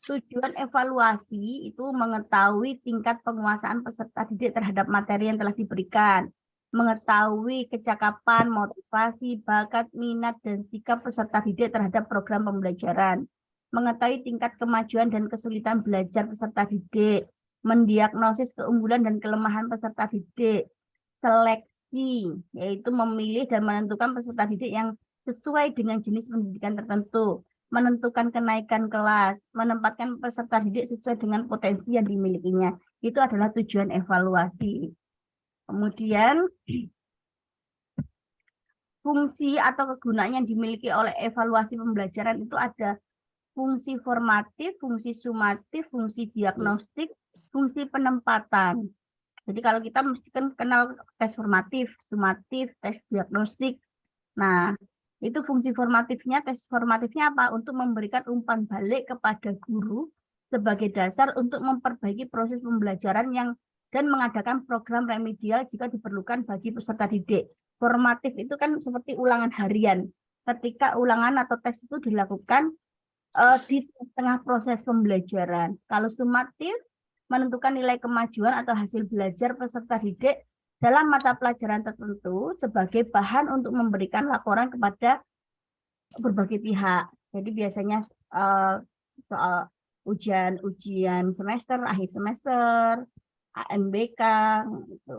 tujuan evaluasi itu mengetahui tingkat penguasaan peserta didik terhadap materi yang telah diberikan, mengetahui kecakapan, motivasi, bakat, minat, dan sikap peserta didik terhadap program pembelajaran, mengetahui tingkat kemajuan dan kesulitan belajar peserta didik, mendiagnosis keunggulan dan kelemahan peserta didik, seleksi, yaitu memilih dan menentukan peserta didik yang sesuai dengan jenis pendidikan tertentu, menentukan kenaikan kelas, menempatkan peserta didik sesuai dengan potensi yang dimilikinya. Itu adalah tujuan evaluasi. Kemudian, fungsi atau kegunaan yang dimiliki oleh evaluasi pembelajaran itu ada fungsi formatif, fungsi sumatif, fungsi diagnostik, fungsi penempatan. Jadi kalau kita mesti kan kenal tes formatif, sumatif, tes diagnostik. Nah, itu fungsi formatifnya, tes formatifnya apa? Untuk memberikan umpan balik kepada guru sebagai dasar untuk memperbaiki proses pembelajaran dan mengadakan program remedial jika diperlukan bagi peserta didik. Formatif itu kan seperti ulangan harian. Ketika ulangan atau tes itu dilakukan di tengah proses pembelajaran. Kalau sumatif, menentukan nilai kemajuan atau hasil belajar peserta didik dalam mata pelajaran tertentu sebagai bahan untuk memberikan laporan kepada berbagai pihak. Jadi biasanya soal ujian semester, akhir semester, AMBK,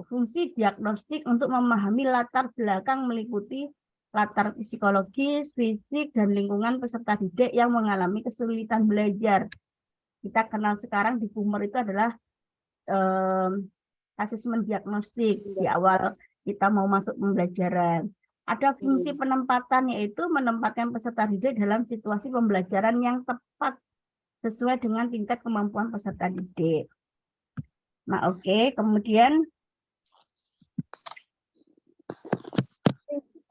fungsi diagnostik untuk memahami latar belakang meliputi latar psikologis, fisik, dan lingkungan peserta didik yang mengalami kesulitan belajar. Kita kenal sekarang di Pumer itu adalah asesmen diagnostik di awal kita mau masuk pembelajaran. Ada fungsi penempatan, yaitu menempatkan peserta didik dalam situasi pembelajaran yang tepat sesuai dengan tingkat kemampuan peserta didik. Nah, oke. Kemudian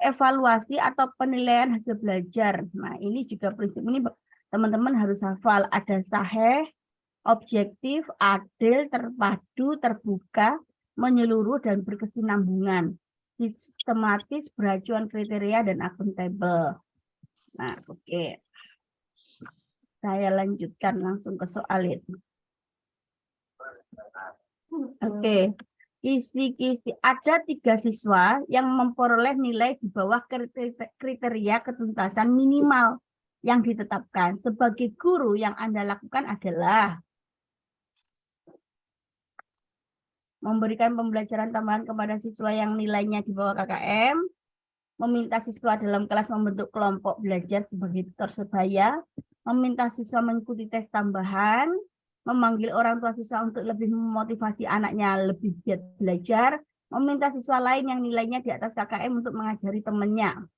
evaluasi atau penilaian hasil belajar. Nah, ini juga prinsip ini teman-teman harus hafal. Ada sahih, objektif, adil, terpadu, terbuka, menyeluruh, dan berkesinambungan, sistematis, beracuan kriteria, dan akuntabel. Nah, oke. Saya lanjutkan langsung ke soal itu. Oke. Kisi-kisi. Ada 3 siswa yang memperoleh nilai di bawah kriteria ketuntasan minimal yang ditetapkan. Sebagai guru, yang Anda lakukan adalah memberikan pembelajaran tambahan kepada siswa yang nilainya di bawah KKM, meminta siswa dalam kelas membentuk kelompok belajar sebagai tutor sebaya, meminta siswa mengikuti tes tambahan, memanggil orang tua siswa untuk lebih memotivasi anaknya lebih giat belajar, meminta siswa lain yang nilainya di atas KKM untuk mengajari temannya.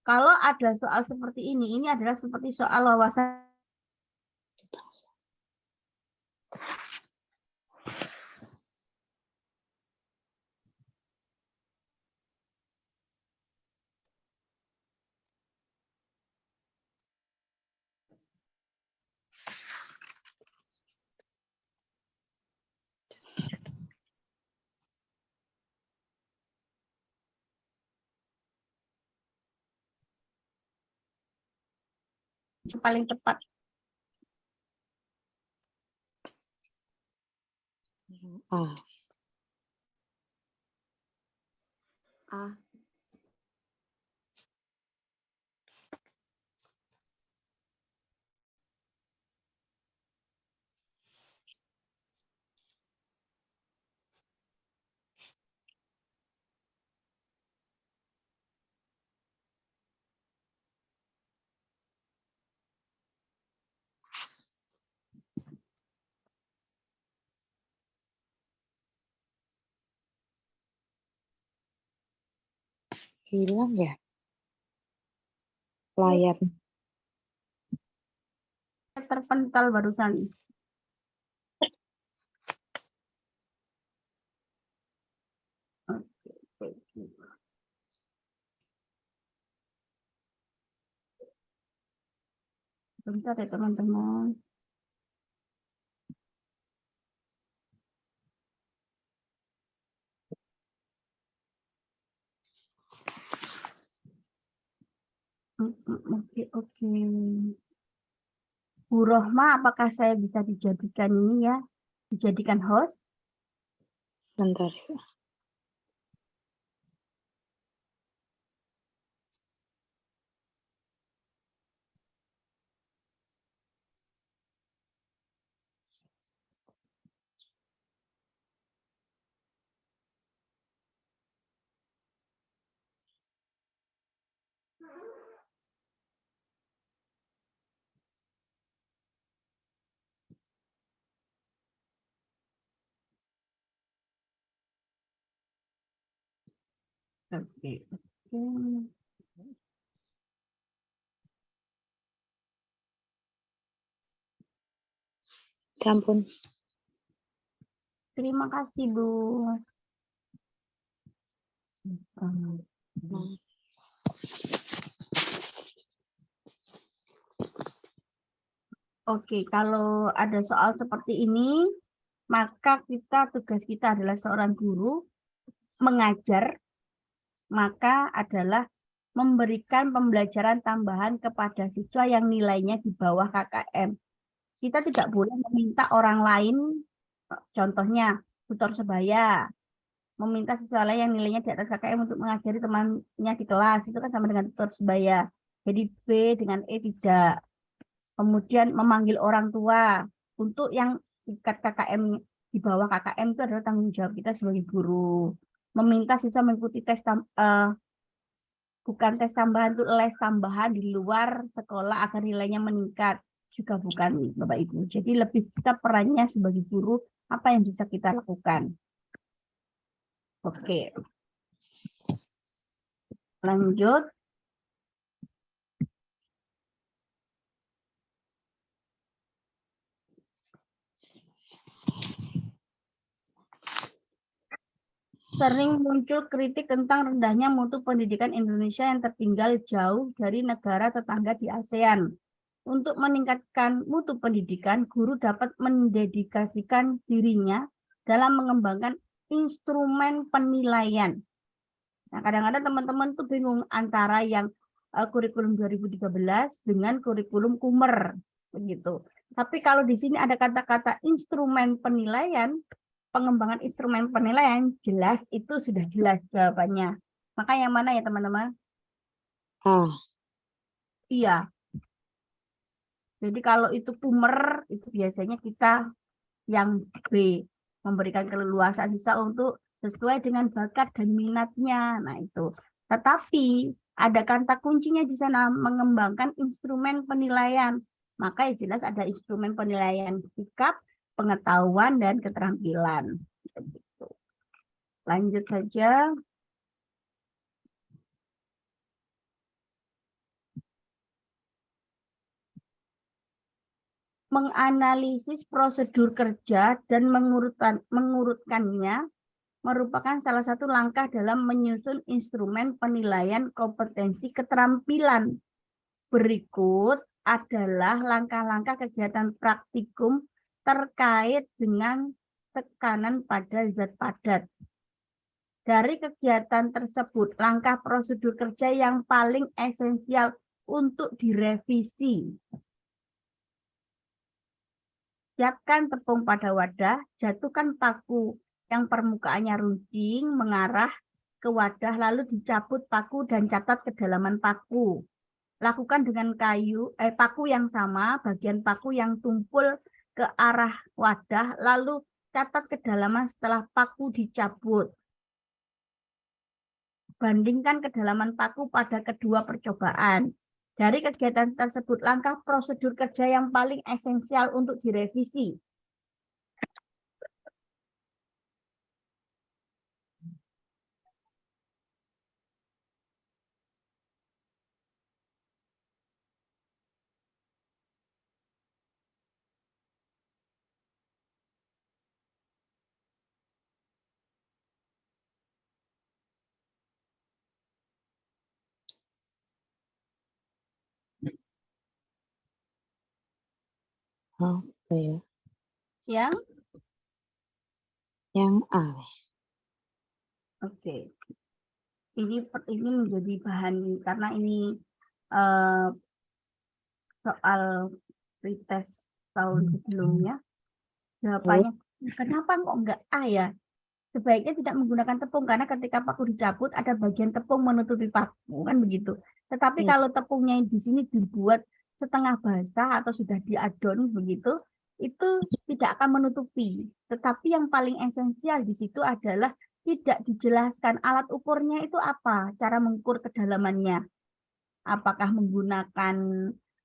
Kalau ada soal seperti ini adalah seperti soal wawasan. Itu paling tepat. Oh, A. hilang ya layar. Terpental barusan. Bentar ya teman-teman. Oke. Bu Rohma, apakah saya bisa dijadikan ini ya? Dijadikan host? Bentar. Oke. Ya ampun. Terima kasih, Bu. Oke, kalau ada soal seperti ini, maka tugas kita adalah seorang guru mengajar, maka adalah memberikan pembelajaran tambahan kepada siswa yang nilainya di bawah KKM. Kita tidak boleh meminta orang lain, contohnya tutor sebaya, meminta siswa lain yang nilainya di atas KKM untuk mengajari temannya di kelas, itu kan sama dengan tutor sebaya. Jadi B dengan E tidak. Kemudian memanggil orang tua untuk yang tingkat KKM di bawah KKM itu adalah tanggung jawab kita sebagai guru. Meminta siswa mengikuti bukan tes tambahan, itu les tambahan di luar sekolah agar nilainya meningkat, juga bukan, Bapak Ibu. Jadi lebih kita perannya sebagai guru, apa yang bisa kita lakukan. Oke. Lanjut. Sering muncul kritik tentang rendahnya mutu pendidikan Indonesia yang tertinggal jauh dari negara tetangga di ASEAN. Untuk meningkatkan mutu pendidikan, guru dapat mendedikasikan dirinya dalam mengembangkan instrumen penilaian. Nah, kadang-kadang teman-teman tuh bingung antara yang kurikulum 2013 dengan kurikulum Kumer, begitu. Tapi kalau di sini ada kata-kata instrumen penilaian, pengembangan instrumen penilaian, jelas itu sudah jelas jawabannya. Maka yang mana ya teman-teman? Iya. Jadi kalau itu Kumer, itu biasanya kita yang B, memberikan keleluasaan siswa untuk sesuai dengan bakat dan minatnya. Nah itu. Tetapi ada kata kuncinya di sana, mengembangkan instrumen penilaian. Maka ya jelas ada instrumen penilaian sikap, pengetahuan, dan keterampilan. Lanjut saja. Menganalisis prosedur kerja dan mengurutkannya merupakan salah satu langkah dalam menyusun instrumen penilaian kompetensi keterampilan. Berikut adalah langkah-langkah kegiatan praktikum terkait dengan tekanan pada zat padat. Dari kegiatan tersebut, langkah prosedur kerja yang paling esensial untuk direvisi. Siapkan tepung pada wadah, jatuhkan paku yang permukaannya runcing mengarah ke wadah, lalu dicabut paku dan catat kedalaman paku. Lakukan dengan paku yang sama, bagian paku yang tumpul ke arah wadah, lalu catat kedalaman setelah paku dicabut. Bandingkan kedalaman paku pada kedua percobaan. Dari kegiatan tersebut, langkah prosedur kerja yang paling esensial untuk direvisi. Apa ya? Yang A. Oke. Ini menjadi bahan karena ini soal pretest tahun sebelumnya. Jawabannya, kenapa kok enggak A ya? Sebaiknya tidak menggunakan tepung karena ketika paku dicabut ada bagian tepung menutupi paku, kan begitu. Tetapi kalau tepungnya di sini dibuat setengah basah atau sudah diadon begitu, itu tidak akan menutupi. Tetapi yang paling esensial di situ adalah tidak dijelaskan alat ukurnya itu apa, cara mengukur kedalamannya. Apakah menggunakan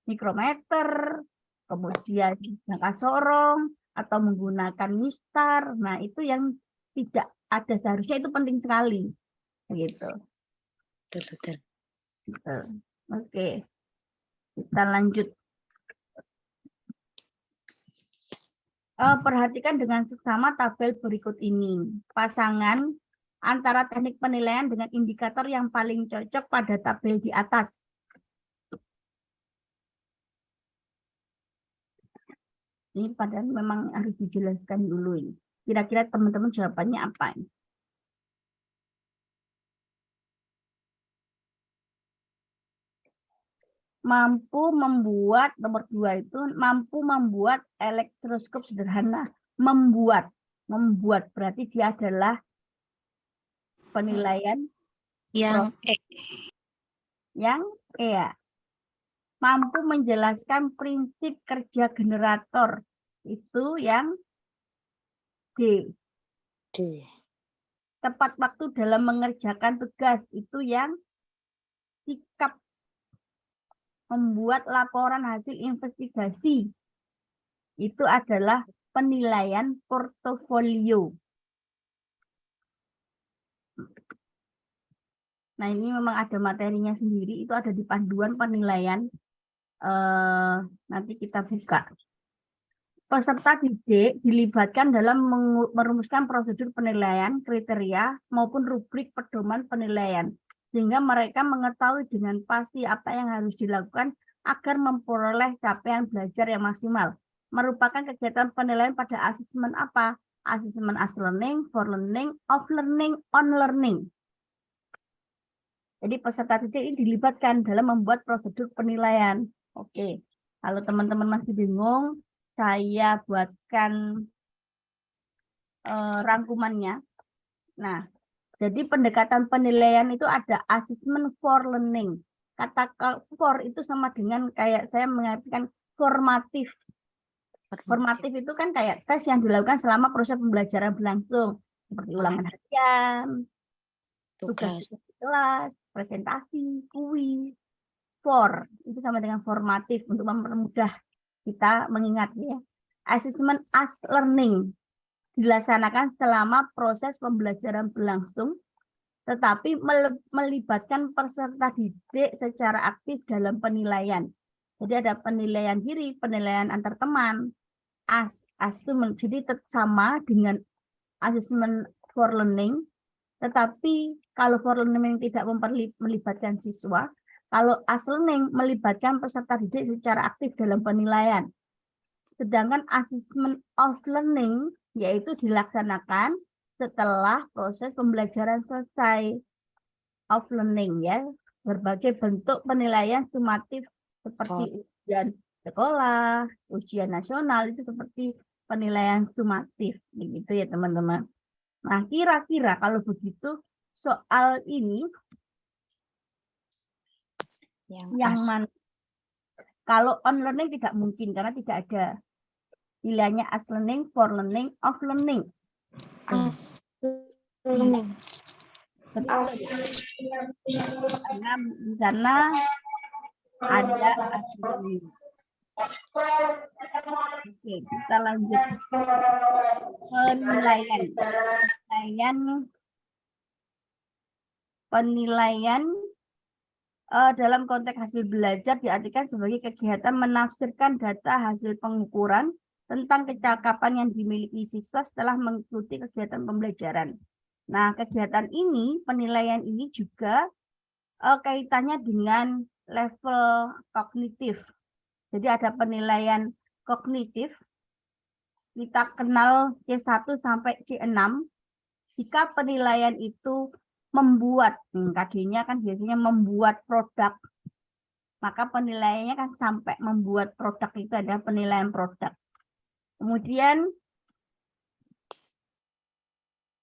mikrometer, kemudian jangka sorong, atau menggunakan mistar. Nah, itu yang tidak ada, seharusnya itu penting sekali. Begitu. Betul. Oke. Kita lanjut. Perhatikan dengan seksama tabel berikut ini. Pasangan antara teknik penilaian dengan indikator yang paling cocok pada tabel di atas. Ini padahal memang harus dijelaskan dulu ini. Kira-kira teman-teman jawabannya apa ini? Mampu membuat, nomor 2 itu, mampu membuat elektroskop sederhana. Membuat berarti dia adalah penilaian yang yang ya. Mampu menjelaskan prinsip kerja generator, itu yang D. Tepat waktu dalam mengerjakan tugas, itu yang sikap. Membuat laporan hasil investigasi, itu adalah penilaian portofolio. Nah, ini memang ada materinya sendiri, itu ada di panduan penilaian. Nanti kita buka. Peserta didik dilibatkan dalam merumuskan prosedur penilaian, kriteria, maupun rubrik pedoman penilaian, sehingga mereka mengetahui dengan pasti apa yang harus dilakukan agar memperoleh capaian belajar yang maksimal. Merupakan kegiatan penilaian pada asesmen apa? Asesmen as learning, for learning, off learning, on learning. Jadi peserta didik ini dilibatkan dalam membuat prosedur penilaian. Oke, kalau teman-teman masih bingung, saya buatkan rangkumannya. Nah, jadi pendekatan penilaian itu ada assessment for learning. Kata for itu sama dengan kayak saya mengartikan formatif. Formatif itu kan kayak tes yang dilakukan selama proses pembelajaran berlangsung. Seperti ulangan harian, tugas di kelas, presentasi, kuis. For, itu sama dengan formatif untuk mempermudah kita mengingat ya. Assessment as learning dilaksanakan selama proses pembelajaran berlangsung, tetapi melibatkan peserta didik secara aktif dalam penilaian. Jadi ada penilaian diri, penilaian antar teman. As itu jadi sama dengan assessment for learning, tetapi kalau for learning tidak melibatkan siswa, kalau as learning melibatkan peserta didik secara aktif dalam penilaian. Sedangkan assessment of learning yaitu dilaksanakan setelah proses pembelajaran selesai. Of learning ya, berbagai bentuk penilaian sumatif seperti ujian sekolah, ujian nasional itu seperti penilaian sumatif, begitu ya teman-teman. Nah, kira-kira kalau begitu soal ini yang mana? Kalau on learning tidak mungkin karena tidak ada pilihannya as learning, for learning, of learning. Learning. Betul. Karena di sana ada as learning. Oke, kita lanjut. Penilaian dalam konteks hasil belajar diartikan sebagai kegiatan menafsirkan data hasil pengukuran tentang kecakapan yang dimiliki siswa setelah mengikuti kegiatan pembelajaran. Nah, kegiatan ini, penilaian ini juga kaitannya dengan level kognitif. Jadi ada penilaian kognitif, kita kenal C1 sampai C6. Jika penilaian itu membuat, KD-nya kan biasanya membuat produk, maka penilaiannya kan sampai membuat produk itu ada penilaian produk. Kemudian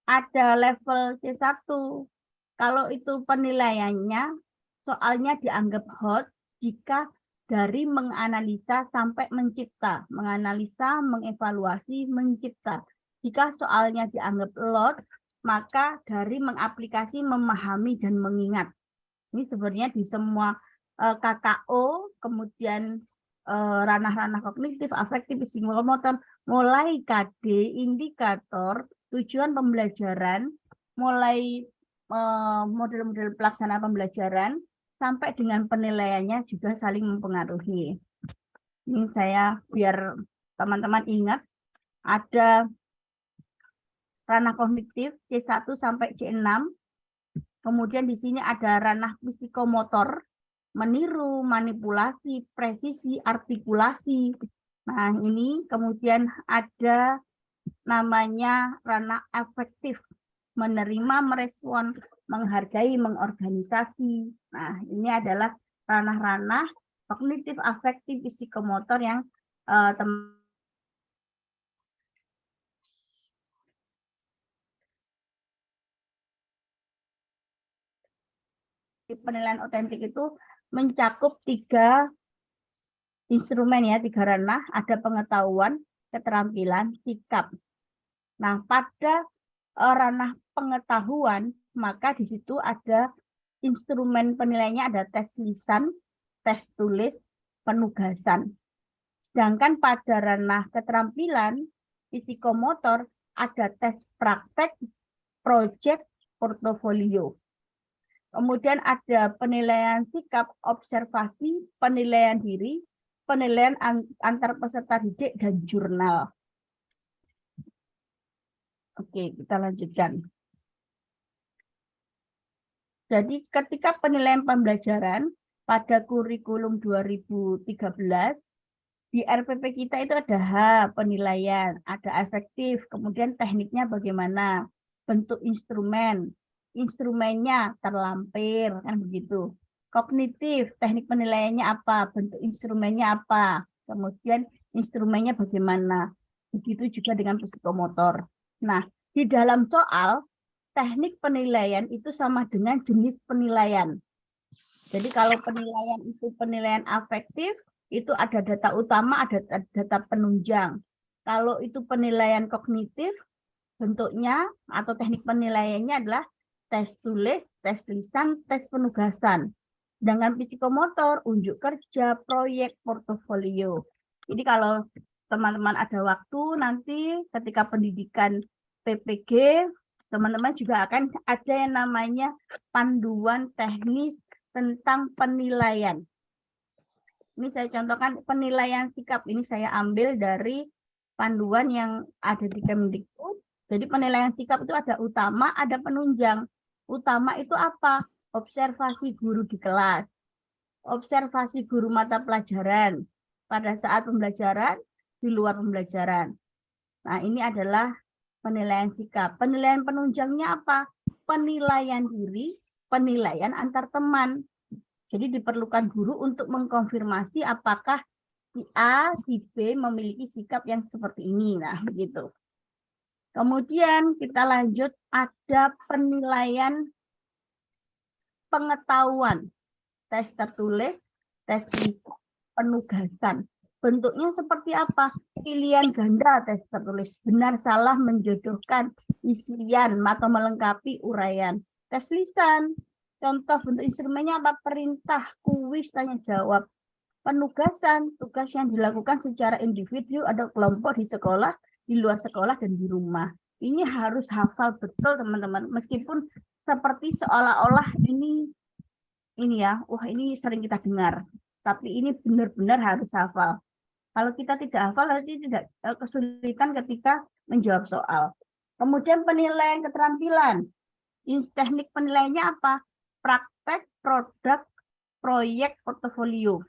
ada level C1, kalau itu penilaiannya, soalnya dianggap hot jika dari menganalisa sampai mencipta, menganalisa, mengevaluasi, mencipta. Jika soalnya dianggap lot, maka dari mengaplikasi, memahami, dan mengingat. Ini sebenarnya di semua KKO, kemudian ranah-ranah kognitif, afektif, psikomotor, mulai KD, indikator, tujuan pembelajaran, mulai model-model pelaksanaan pembelajaran, sampai dengan penilaiannya juga saling mempengaruhi. Ini saya biar teman-teman ingat, ada ranah kognitif C1 sampai C6. Kemudian di sini ada ranah psikomotor, meniru, manipulasi, presisi, artikulasi. Nah, ini kemudian ada namanya ranah afektif, menerima, merespon, menghargai, mengorganisasi. Nah, ini adalah ranah-ranah kognitif, afektif, psikomotor yang penilaian otentik itu mencakup 3 instrumen ya, 3 ranah, ada pengetahuan, keterampilan, sikap. Nah, pada ranah pengetahuan, maka di situ ada instrumen penilaiannya, ada tes lisan, tes tulis, penugasan. Sedangkan pada ranah keterampilan, psikomotor, ada tes praktek, proyek, portofolio. Kemudian ada penilaian sikap, observasi, penilaian diri, penilaian antar peserta didik, dan jurnal. Oke, kita lanjutkan. Jadi ketika penilaian pembelajaran pada kurikulum 2013, di RPP kita itu ada H, penilaian, ada efektif, kemudian tekniknya bagaimana, bentuk instrumen, instrumennya terlampir, kan begitu. Kognitif, teknik penilaiannya apa, bentuk instrumennya apa, kemudian instrumennya bagaimana. Begitu juga dengan psikomotor. Nah, di dalam soal, teknik penilaian itu sama dengan jenis penilaian. Jadi kalau penilaian itu penilaian afektif, itu ada data utama, ada data penunjang. Kalau itu penilaian kognitif, bentuknya atau teknik penilaiannya adalah tes tulis, tes lisan, tes penugasan. Dengan psikomotor, unjuk kerja, proyek, portofolio. Jadi kalau teman-teman ada waktu nanti ketika pendidikan PPG, teman-teman juga akan ada yang namanya panduan teknis tentang penilaian. Ini saya contohkan penilaian sikap. Ini saya ambil dari panduan yang ada di Kemdikbud. Jadi penilaian sikap itu ada utama, ada penunjang. Utama itu apa? Observasi guru di kelas. Observasi guru mata pelajaran. Pada saat pembelajaran, di luar pembelajaran. Nah, ini adalah penilaian sikap. Penilaian penunjangnya apa? Penilaian diri, penilaian antar teman. Jadi diperlukan guru untuk mengkonfirmasi apakah si A, si B memiliki sikap yang seperti ini. Nah, begitu. Kemudian kita lanjut, ada penilaian pengetahuan. Tes tertulis, tes lisan, penugasan. Bentuknya seperti apa? Pilihan ganda tes tertulis. Benar salah menjodohkan, isian atau melengkapi uraian. Tes lisan. Contoh bentuk instrumennya apa? Perintah, kuis, tanya jawab. Penugasan, tugas yang dilakukan secara individu atau kelompok di sekolah, di luar sekolah, dan di rumah. Ini harus hafal betul, teman-teman. Meskipun seperti seolah-olah ini ya, wah ini sering kita dengar. Tapi ini benar-benar harus hafal. Kalau kita tidak hafal, nanti tidak kesulitan ketika menjawab soal. Kemudian penilaian keterampilan. Teknik penilaiannya apa? Praktek, produk, proyek, portofolio.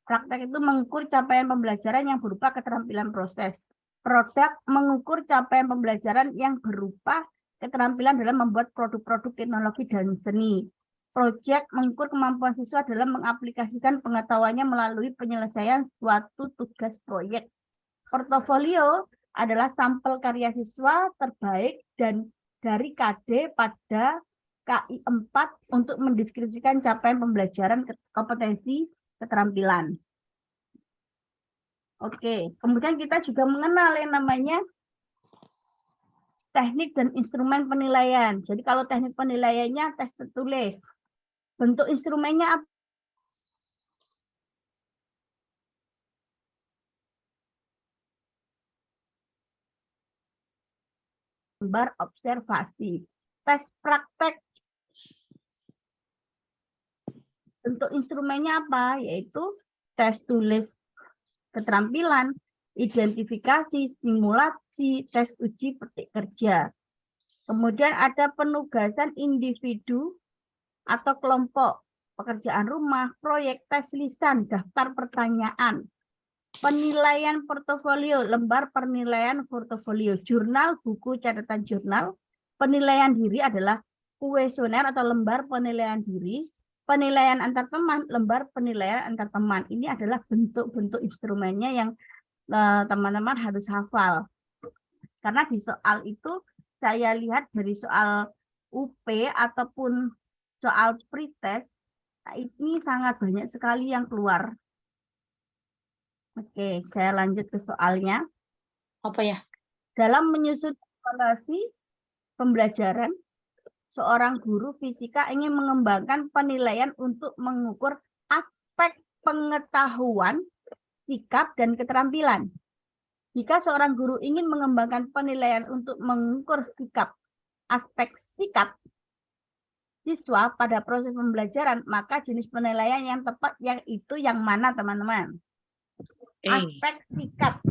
Praktek itu mengukur capaian pembelajaran yang berupa keterampilan proses. Produk mengukur capaian pembelajaran yang berupa keterampilan dalam membuat produk-produk teknologi dan seni. Proyek mengukur kemampuan siswa dalam mengaplikasikan pengetahuannya melalui penyelesaian suatu tugas proyek. Portofolio adalah sampel karya siswa terbaik dan dari KD pada KI 4 untuk mendeskripsikan capaian pembelajaran kompetensi keterampilan. Oke, kemudian kita juga mengenal yang namanya teknik dan instrumen penilaian. Jadi kalau teknik penilaiannya tes tertulis. Bentuk instrumennya apa? Gambar observasi. Tes praktek. Bentuk instrumennya apa? Yaitu tes tulis keterampilan, identifikasi, simulasi, tes uji petik kerja. Kemudian ada penugasan individu atau kelompok, pekerjaan rumah, proyek, tes lisan, daftar pertanyaan. Penilaian portofolio, lembar penilaian portofolio, jurnal, buku, catatan jurnal. Penilaian diri adalah kuesioner atau lembar penilaian diri. Penilaian antar teman, lembar penilaian antar teman. Ini adalah bentuk-bentuk instrumennya yang teman-teman harus hafal. Karena di soal itu saya lihat dari soal UP ataupun soal pretest, ini sangat banyak sekali yang keluar. Oke, saya lanjut ke soalnya. Apa ya? Dalam menyusun evaluasi pembelajaran, seorang guru fisika ingin mengembangkan penilaian untuk mengukur aspek pengetahuan, sikap, dan keterampilan. Jika seorang guru ingin mengembangkan penilaian untuk mengukur sikap, aspek sikap siswa pada proses pembelajaran, maka jenis penilaian yang tepat yang mana, teman-teman? Aspek sikap.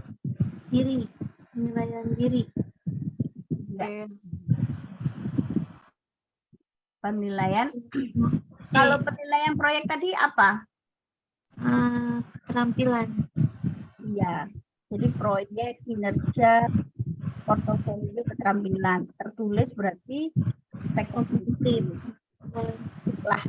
Diri, penilaian diri. Ya. Penilaian. Kalau penilaian proyek tadi apa? Keterampilan. Iya. Jadi proyek, kinerja, portofolio, keterampilan. Tertulis berarti spektrometer. Lah.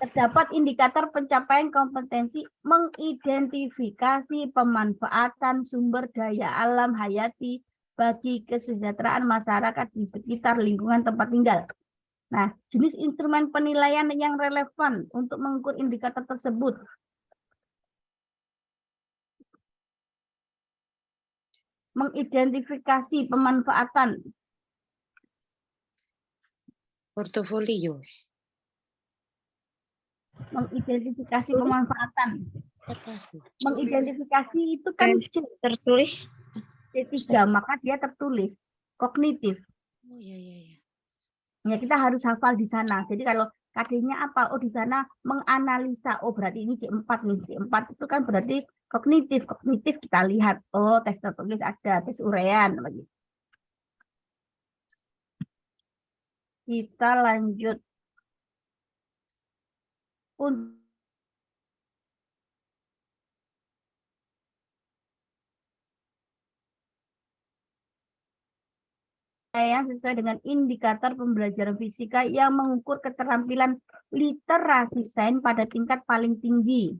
Terdapat indikator pencapaian kompetensi mengidentifikasi pemanfaatan sumber daya alam hayati bagi kesejahteraan masyarakat di sekitar lingkungan tempat tinggal. Nah, jenis instrumen penilaian yang relevan untuk mengukur indikator tersebut. Mengidentifikasi pemanfaatan. Portofolio. Mengidentifikasi pemanfaatan. Mengidentifikasi itu kan Tertulis. C3, maka dia tertulis. Kognitif. Oh iya iya iya. Ya, kita harus hafal di sana. Jadi kalau KD-nya apa? Oh, di sana menganalisa. Oh, berarti ini C4 nih. C4 itu kan berarti kognitif. Kognitif kita lihat. Oh, tes tertulis ada, tes uraian. Kita lanjut. penilaian sesuai dengan indikator pembelajaran fisika yang mengukur keterampilan literasi sains pada tingkat paling tinggi.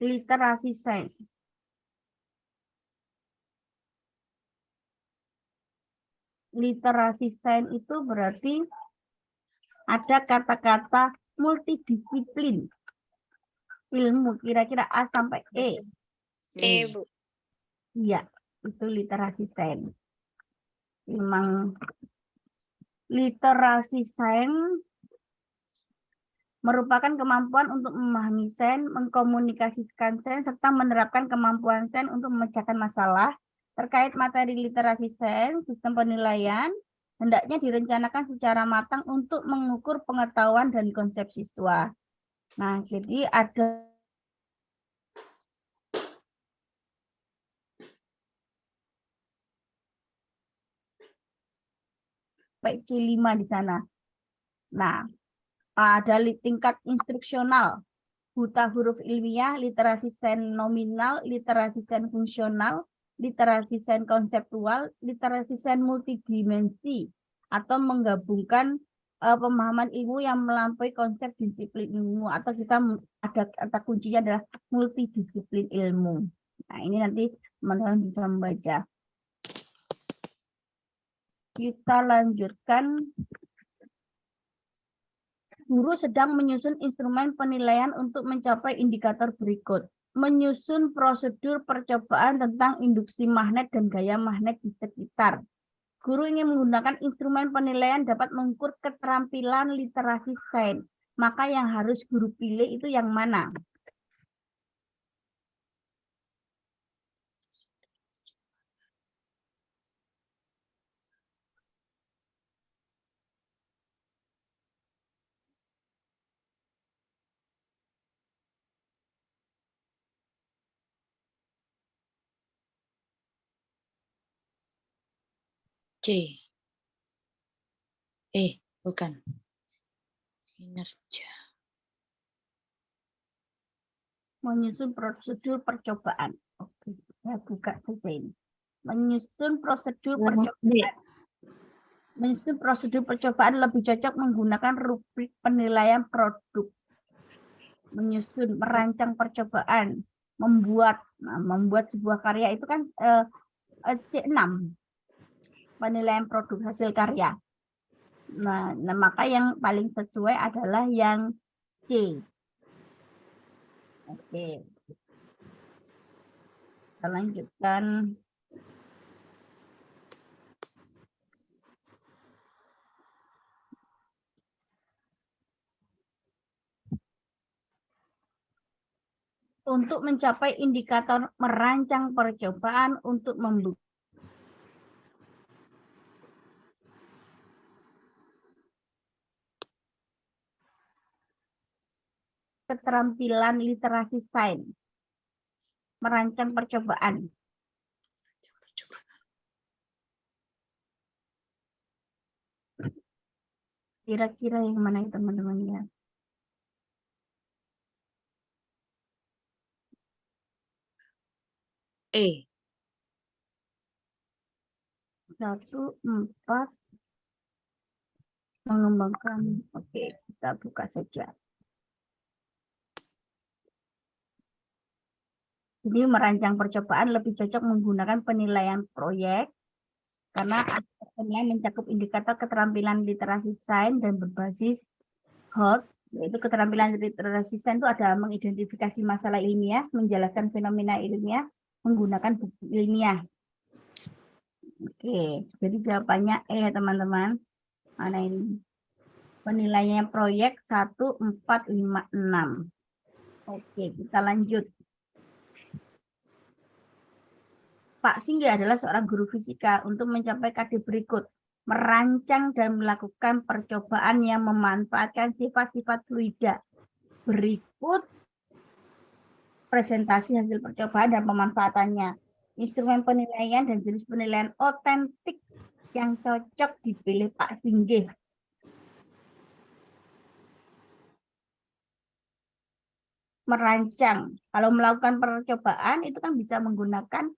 Literasi sains. Literasi sains itu berarti ada kata-kata multidisiplin. Ilmu kira-kira A sampai E. Bu. Iya, itu literasi sains. Memang literasi sains merupakan kemampuan untuk memahami sains, mengkomunikasikan sains, serta menerapkan kemampuan sains untuk memecahkan masalah. Terkait materi literasi sains, sistem penilaian hendaknya direncanakan secara matang untuk mengukur pengetahuan dan konsep siswa. Nah, jadi ada C5 di sana. Nah, ada tingkat instruksional, buta huruf ilmiah, literasi sains nominal, literasi sains fungsional, literasi sains konseptual, literasi sains multidimensi, atau menggabungkan pemahaman ilmu yang melampaui konsep disiplin ilmu, atau kita ada kata kuncinya adalah multidisiplin ilmu. Nah, ini nanti teman-teman bisa membaca. Kita lanjutkan. Guru sedang menyusun instrumen penilaian untuk mencapai indikator berikut. Menyusun prosedur percobaan tentang induksi magnet dan gaya magnet di sekitar. Guru ingin menggunakan instrumen penilaian dapat mengukur keterampilan literasi sains. Maka yang harus guru pilih itu yang mana? C. Bukan. Kinerja. Menyusun prosedur percobaan. Oke, saya buka saja ini. Menyusun prosedur percobaan. Menyusun prosedur percobaan lebih cocok menggunakan rubrik penilaian produk. Menyusun, merancang percobaan, membuat sebuah karya itu kan C6. Penilaian produk hasil karya. Nah, maka yang paling sesuai adalah yang C. Oke. Kita lanjutkan. Untuk mencapai indikator merancang percobaan untuk membuktikan keterampilan literasi sains, merancang percobaan. Kira-kira yang mana ya teman-teman ya? E. 1, 4 mengembangkan. Oke, kita buka saja. Jadi merancang percobaan lebih cocok menggunakan penilaian proyek karena penilaian mencakup indikator keterampilan literasi sains dan berbasis HOT, yaitu keterampilan literasi sains itu ada mengidentifikasi masalah ilmiah, menjelaskan fenomena ilmiah, menggunakan bukti ilmiah. Oke, jadi jawabannya E teman-teman. Mana ini? Penilaiannya proyek 1, 4, 5, 6. Oke, kita lanjut. Pak Singgi adalah seorang guru fisika untuk mencapai KD berikut. Merancang dan melakukan percobaan yang memanfaatkan sifat-sifat fluida. Berikut presentasi hasil percobaan dan pemanfaatannya. Instrumen penilaian dan jenis penilaian otentik yang cocok dipilih Pak Singgi. merancang. Kalau melakukan percobaan itu kan bisa menggunakan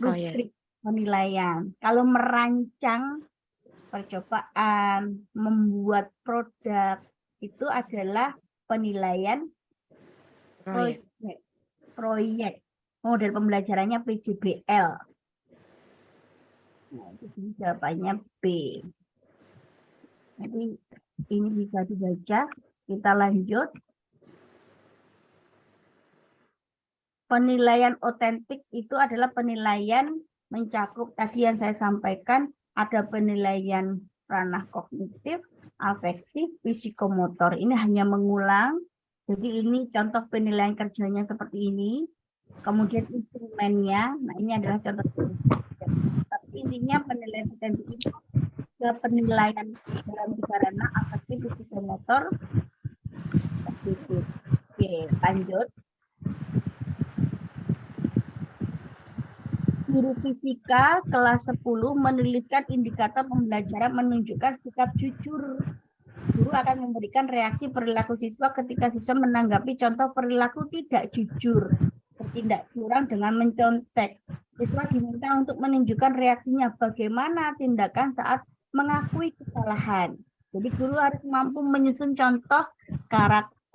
Oh, ya. rubrik penilaian. Kalau merancang percobaan, membuat produk itu adalah penilaian Proyek. proyek. Model pembelajarannya PJBL. Nah, itu jawabannya B. Jadi ini bisa dibaca. Kita lanjut. Penilaian otentik itu adalah penilaian mencakup tadi yang saya sampaikan, ada penilaian ranah kognitif, afektif, psikomotor. Ini hanya mengulang. Jadi ini contoh penilaian kerjanya seperti ini. Kemudian instrumennya, nah ini adalah contoh. Tapi intinya penilaian otentik itu ke penilaian dalam tiga ranah afektif, psikomotor. Oke, lanjut. Guru fisika kelas 10 menuliskan indikator pembelajaran menunjukkan sikap jujur. Guru akan memberikan reaksi perilaku siswa ketika siswa menanggapi contoh perilaku tidak jujur, bertindak curang dengan mencontek. Siswa diminta untuk menunjukkan reaksinya bagaimana tindakan saat mengakui kesalahan. Jadi guru harus mampu menyusun contoh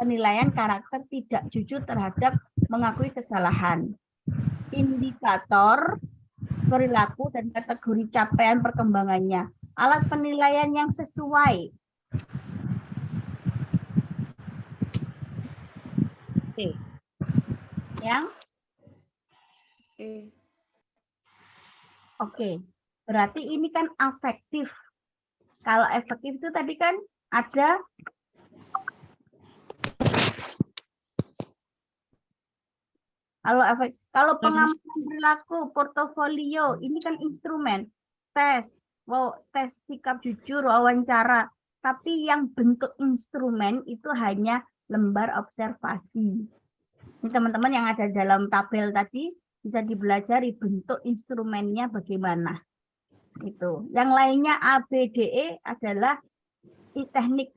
penilaian karakter tidak jujur terhadap mengakui kesalahan. Indikator perilaku dan kategori capaian perkembangannya. Alat penilaian yang sesuai. Oke. Yang? Oke. Berarti ini kan afektif. Kalau efektif itu tadi kan ada kalau pengamatan perilaku, portofolio, ini kan instrumen, tes, tes sikap jujur, wawancara. Tapi yang bentuk instrumen itu hanya lembar observasi. Ini teman-teman yang ada dalam tabel tadi bisa dipelajari bentuk instrumennya bagaimana. Itu. Yang lainnya A, B, D, E adalah teknik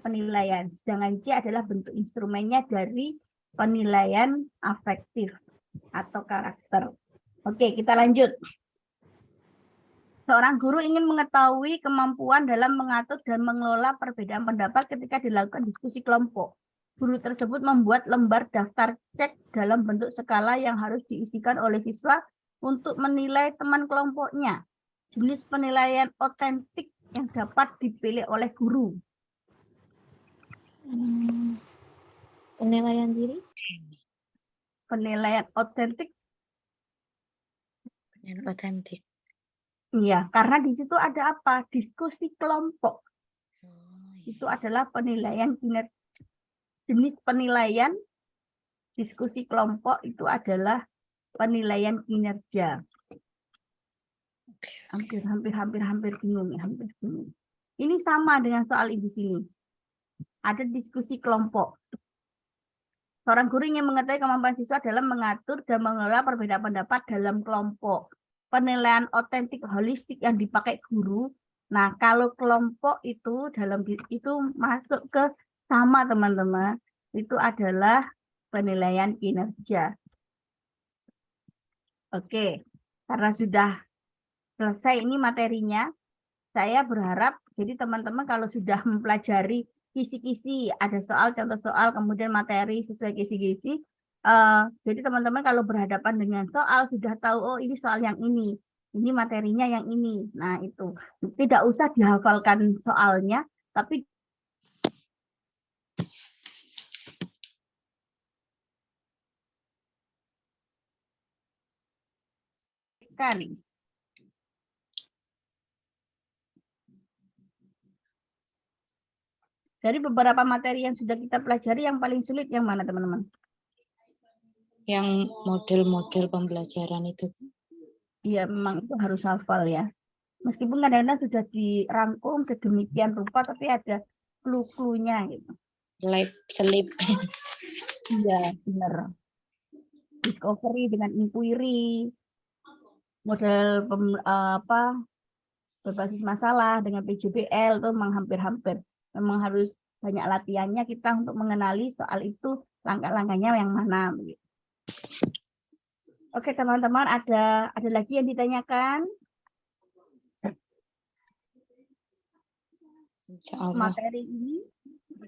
penilaian. Sedangkan C adalah bentuk instrumennya dari penilaian afektif atau karakter. Oke, kita lanjut. Seorang guru ingin mengetahui kemampuan dalam mengatur dan mengelola perbedaan pendapat ketika dilakukan diskusi kelompok. Guru tersebut membuat lembar daftar cek dalam bentuk skala yang harus diisikan oleh siswa untuk menilai teman kelompoknya. Jenis penilaian otentik yang dapat dipilih oleh guru. Penilaian diri. Penilaian otentik. Penilaian otentik. Iya, karena di situ ada apa? Diskusi kelompok. Oh, Itu adalah penilaian kinerja. Jenis penilaian diskusi kelompok itu adalah penilaian kinerja. Hampir bingung ya, hampir bingung. Ini sama dengan soal di sini. Ada diskusi kelompok. Seorang guru ingin mengetahui kemampuan siswa dalam mengatur dan mengelola perbedaan pendapat dalam kelompok. Penilaian otentik holistik yang dipakai guru. Nah, kalau kelompok itu itu masuk ke sama teman-teman. Itu adalah penilaian kinerja. Oke, karena sudah selesai ini materinya, saya berharap jadi teman-teman kalau sudah mempelajari kisi-kisi, ada soal, contoh soal, kemudian materi sesuai kisi-kisi. Jadi teman-teman kalau berhadapan dengan soal sudah tahu, oh ini soal yang ini materinya yang ini. Nah itu tidak usah dihafalkan soalnya, tapi kan. Dari beberapa materi yang sudah kita pelajari, yang paling sulit yang mana teman-teman? Yang model-model pembelajaran itu. Iya, memang itu harus hafal ya. Meskipun kadang-kadang sudah dirangkum sedemikian rupa, tapi ada clue-cluenya gitu. Selip. Iya, benar. Discovery dengan inquiry, model berbasis masalah dengan PJBL itu memang hampir-hampir. Memang harus banyak latihannya kita untuk mengenali soal itu langkah-langkahnya yang mana. Begitu. Oke teman-teman, ada lagi yang ditanyakan? Insya Allah.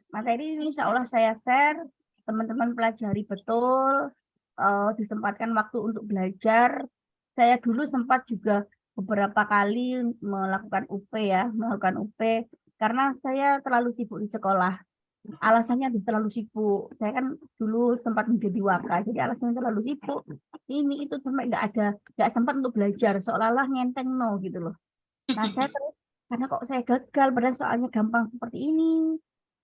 Materi ini insya Allah saya share, teman-teman pelajari betul, disempatkan waktu untuk belajar. Saya dulu sempat juga beberapa kali melakukan UP karena saya terlalu sibuk di sekolah. Alasannya terlalu sibuk. Saya kan dulu sempat menjadi waka, jadi alasannya terlalu sibuk. Ini itu sampai nggak sempat untuk belajar, seolah-olah ngenteng gitu loh. Nah saya terus karena kok saya gagal padahal soalnya gampang seperti ini.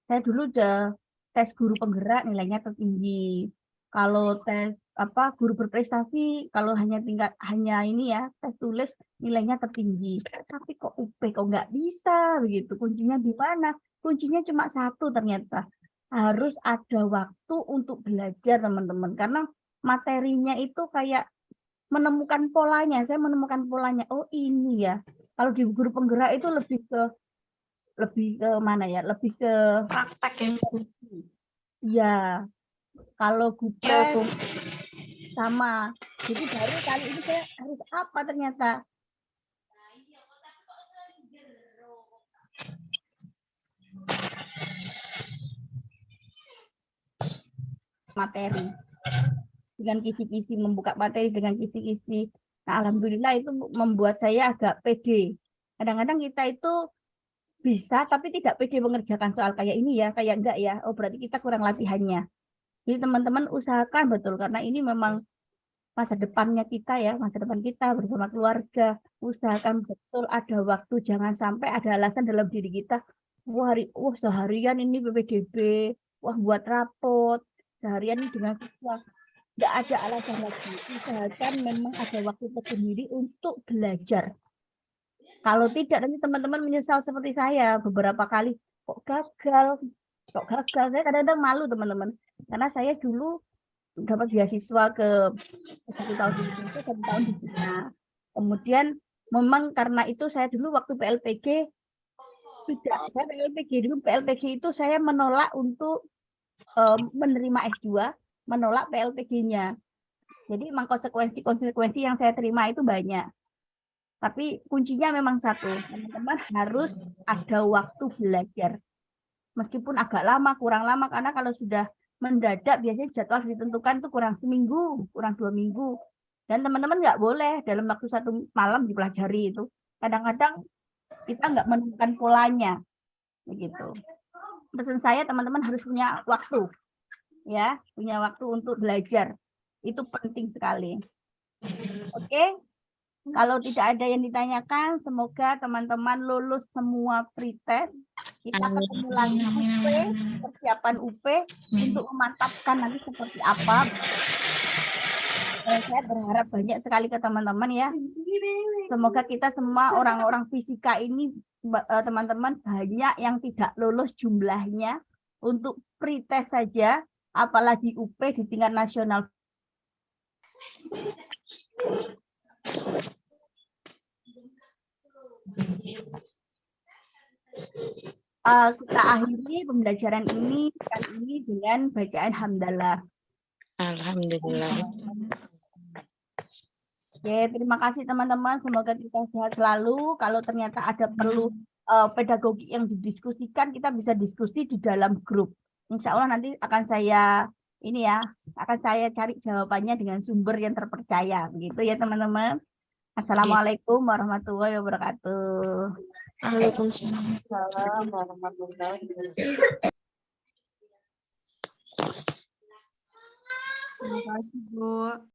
Saya dulu udah tes guru penggerak nilainya tertinggi. Kalau tes guru berprestasi kalau hanya ini ya tes tulis nilainya tertinggi. Tapi kok UP kok nggak bisa begitu. Kuncinya di mana? Kuncinya cuma satu ternyata. Harus ada waktu untuk belajar teman-teman karena materinya itu kayak menemukan polanya. Saya menemukan polanya. Oh ini ya. Kalau di guru penggerak itu lebih ke mana ya? Lebih ke Praktek ya. Iya. Kalau gupres sama. Jadi baru kali ini saya harus apa ternyata? Materi. Dengan kisi-kisi, membuka materi dengan kisi-kisi. Nah, alhamdulillah itu membuat saya agak pede. Kadang-kadang kita itu bisa tapi tidak pede mengerjakan soal kayak ini ya, kayak enggak ya. Oh, berarti kita kurang latihannya. Jadi teman-teman usahakan betul karena ini memang masa depannya kita ya, masa depan kita bersama keluarga. Usahakan betul ada waktu, jangan sampai ada alasan dalam diri kita. Wah, seharian ini PPDB, wah buat rapot, seharian ini dengan siswa. Nggak ada alasan lagi. Usahakan memang ada waktu tersendiri untuk belajar. Kalau tidak, nanti teman-teman menyesal seperti saya. Beberapa kali, kok gagal. Saya kadang-kadang malu, teman-teman. Karena saya dulu dapat beasiswa ke 1 tahun di Indonesia, 1 tahun di China. Kemudian, memang karena itu saya dulu waktu PLPG, PLPG itu saya menolak untuk menerima S2, menolak PLPG-nya. Jadi memang konsekuensi yang saya terima itu banyak. Tapi kuncinya memang satu, teman-teman harus ada waktu belajar. Meskipun agak lama, kurang lama, karena kalau sudah mendadak biasanya jadwal ditentukan itu kurang seminggu, kurang 2 minggu. Dan teman-teman nggak boleh dalam waktu 1 malam dipelajari itu. Kadang-kadang kita nggak menemukan polanya. Begitu. Pesan saya teman-teman harus punya waktu. Ya, punya waktu untuk belajar. Itu penting sekali. Oke? Kalau tidak ada yang ditanyakan, semoga teman-teman lulus semua pretest. Kita ketemu lagi UP, persiapan UP untuk memantapkan nanti seperti apa. Saya berharap banyak sekali ke teman-teman ya. Semoga kita semua orang-orang fisika ini, teman-teman, banyak yang tidak lulus jumlahnya untuk pretest saja. Apalagi UP di tingkat nasional. Kita akhiri pembelajaran ini kali ini dengan bacaan hamdalah. Alhamdulillah. Oke, terima kasih teman-teman. Semoga kita sehat selalu. Kalau ternyata ada perlu pedagogi yang didiskusikan, kita bisa diskusi di dalam grup. Insya Allah nanti akan saya cari jawabannya dengan sumber yang terpercaya. Begitu ya teman-teman. Assalamualaikum warahmatullahi wabarakatuh. Waalaikumsalam warahmatullahi wabarakatuh. Terima kasih, Bu.